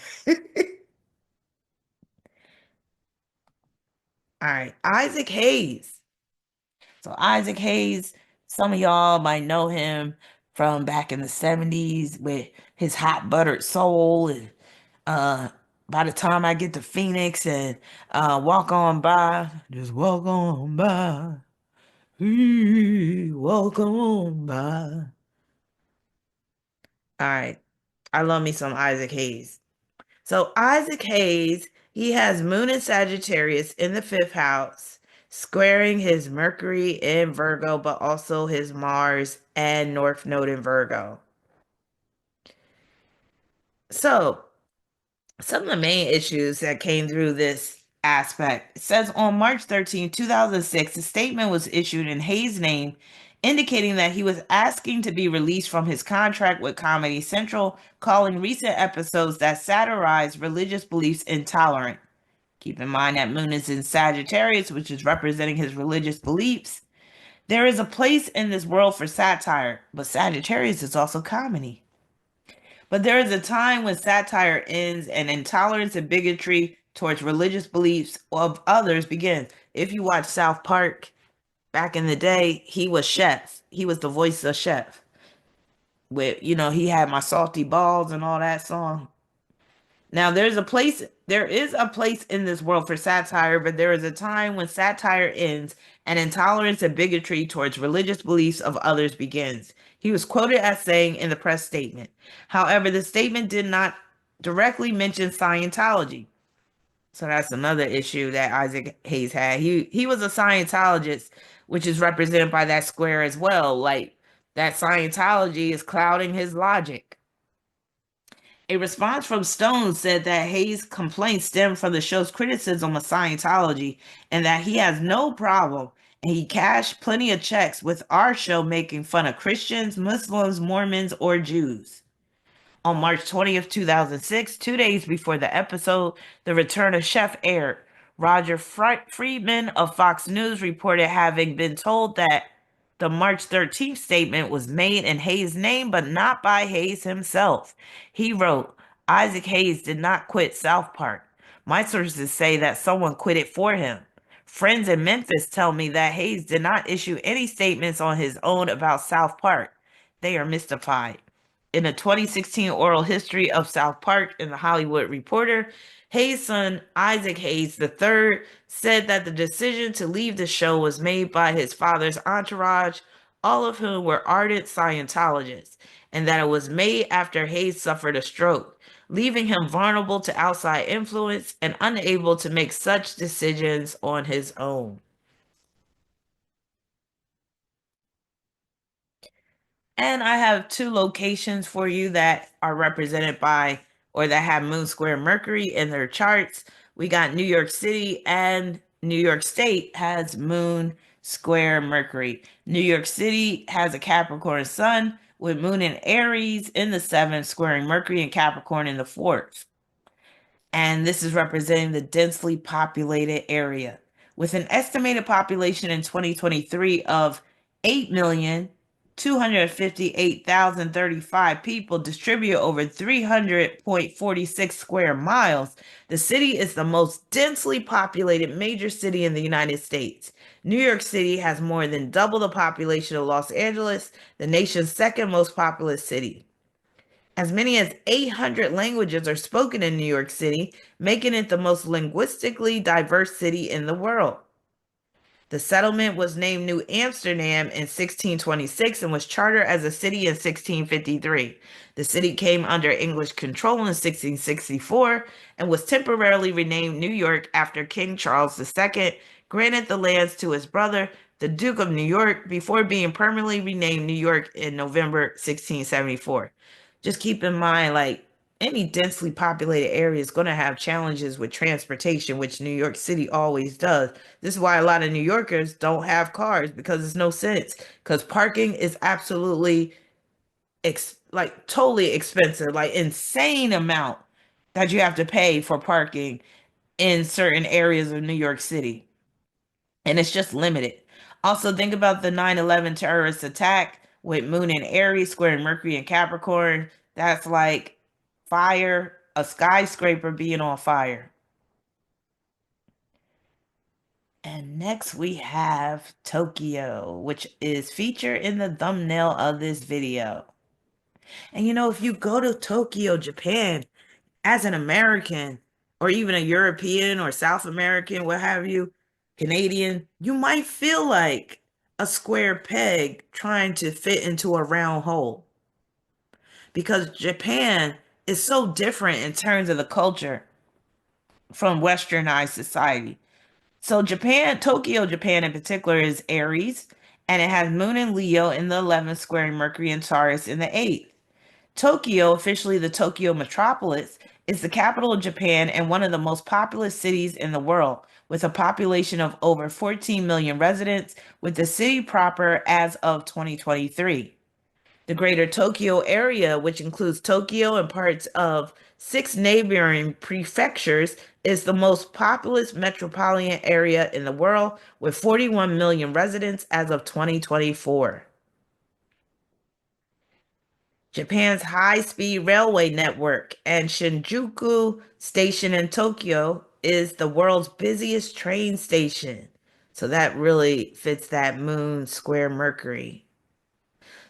All right, Isaac Hayes. So Isaac Hayes, some of y'all might know him from back in the 70s with his hot buttered soul and uh by the time I get to Phoenix and walk on by, just walk on by. Walk on by. All right. I love me some Isaac Hayes. So Isaac Hayes, he has Moon and Sagittarius in the fifth house, squaring his Mercury in Virgo, but also his Mars and North Node in Virgo. So some of the main issues that came through this aspect, it says on March 13, 2006, a statement was issued in Hayes' name indicating that he was asking to be released from his contract with Comedy Central, calling recent episodes that satirize religious beliefs intolerant. Keep in mind that Moon is in Sagittarius, which is representing his religious beliefs. There is a place in this world for satire, but Sagittarius is also comedy. But there is a time when satire ends and intolerance and bigotry towards religious beliefs of others begins. If you watch South Park back in the day, he was Chef. He was the voice of Chef. With, he had My Salty Balls and all that song. Now there is a place in this world for satire, but there is a time when satire ends and intolerance and bigotry towards religious beliefs of others begins. He was quoted as saying in the press statement. However, the statement did not directly mention Scientology. So that's another issue that Isaac Hayes had. He was a Scientologist, which is represented by that square as well. Like that Scientology is clouding his logic. A response from Stone said that Hayes' complaints stem from the show's criticism of Scientology and that he has no problem and he cashed plenty of checks with our show making fun of Christians, Muslims, Mormons, or Jews. On March 20th, 2006, 2 days before the episode, The Return of Chef aired. Roger Friedman of Fox News reported having been told that the March 13th statement was made in Hayes' name, but not by Hayes himself. He wrote, Isaac Hayes did not quit South Park. My sources say that someone quit it for him. Friends in Memphis tell me that Hayes did not issue any statements on his own about South Park. They are mystified. In a 2016 oral history of South Park in the Hollywood Reporter, Hayes' son, Isaac Hayes III, said that the decision to leave the show was made by his father's entourage, all of whom were ardent Scientologists, and that it was made after Hayes suffered a stroke, leaving him vulnerable to outside influence and unable to make such decisions on his own. And I have two locations for you that are represented by or that have Moon Square Mercury in their charts. We got New York City and New York State has Moon Square Mercury. New York City has a Capricorn sun, with Moon in Aries in the seventh, squaring Mercury and Capricorn in the fourth. And this is representing the densely populated area. With an estimated population in 2023 of 8,258,035 people distributed over 300.46 square miles, the city is the most densely populated major city in the United States. New York City has more than double the population of Los Angeles, the nation's second most populous city. As many as 800 languages are spoken in New York City, making it the most linguistically diverse city in the world. The settlement was named New Amsterdam in 1626 and was chartered as a city in 1653. The city came under English control in 1664 and was temporarily renamed New York after King Charles II granted the lands to his brother, the Duke of New York, before being permanently renamed New York in November 1674. Just keep in mind, like, any densely populated area is going to have challenges with transportation, which New York City always does. This is why a lot of New Yorkers don't have cars, because it's no sense. Because parking is absolutely like totally expensive, like insane amount that you have to pay for parking in certain areas of New York City. And it's just limited. Also, think about the 9/11 terrorist attack with Moon and Aries squaring Mercury and Capricorn. That's like fire, a skyscraper being on fire. And next we have Tokyo, which is featured in the thumbnail of this video. And if you go to Tokyo, Japan, as an American, or even a European or South American, what have you, Canadian, you might feel like a square peg trying to fit into a round hole. Because Japan is so different in terms of the culture from westernized society. So Japan, Tokyo, Japan in particular, is Aries, and it has Moon and Leo in the 11th, squaring Mercury and Taurus in the 8th. Tokyo, officially the Tokyo metropolis, is the capital of Japan and one of the most populous cities in the world, with a population of over 14 million residents, with the city proper as of 2023. The greater Tokyo area, which includes Tokyo and parts of 6 neighboring prefectures, is the most populous metropolitan area in the world, with 41 million residents as of 2024. Japan's high-speed railway network and Shinjuku Station in Tokyo is the world's busiest train station. So that really fits that Moon square Mercury.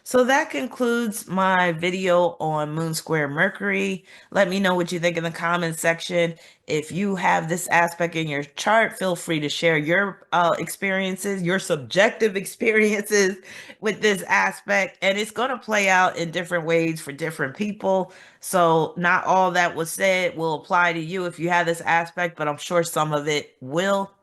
So that concludes my video on Moon Square Mercury. Let me know what you think in the comments section. If you have this aspect in your chart, feel free to share your experiences, your subjective experiences with this aspect. And it's going to play out in different ways for different people. So not all that was said will apply to you if you have this aspect, but I'm sure some of it will.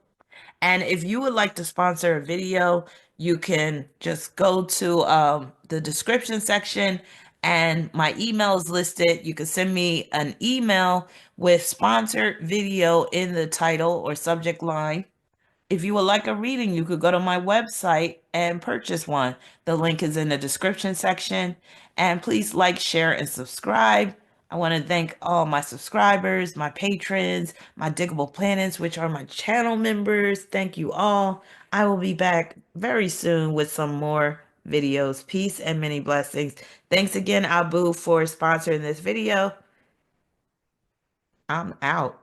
And if you would like to sponsor a video, you can just go to the description section and my email is listed. You can send me an email with sponsored video in the title or subject line. If you would like a reading, you could go to my website and purchase one. The link is in the description section. And please like, share, and subscribe. I want to thank all my subscribers, my patrons, my Diggable Planets, which are my channel members. Thank you all. I will be back very soon with some more videos. Peace and many blessings. Thanks again, Abu, for sponsoring this video. I'm out.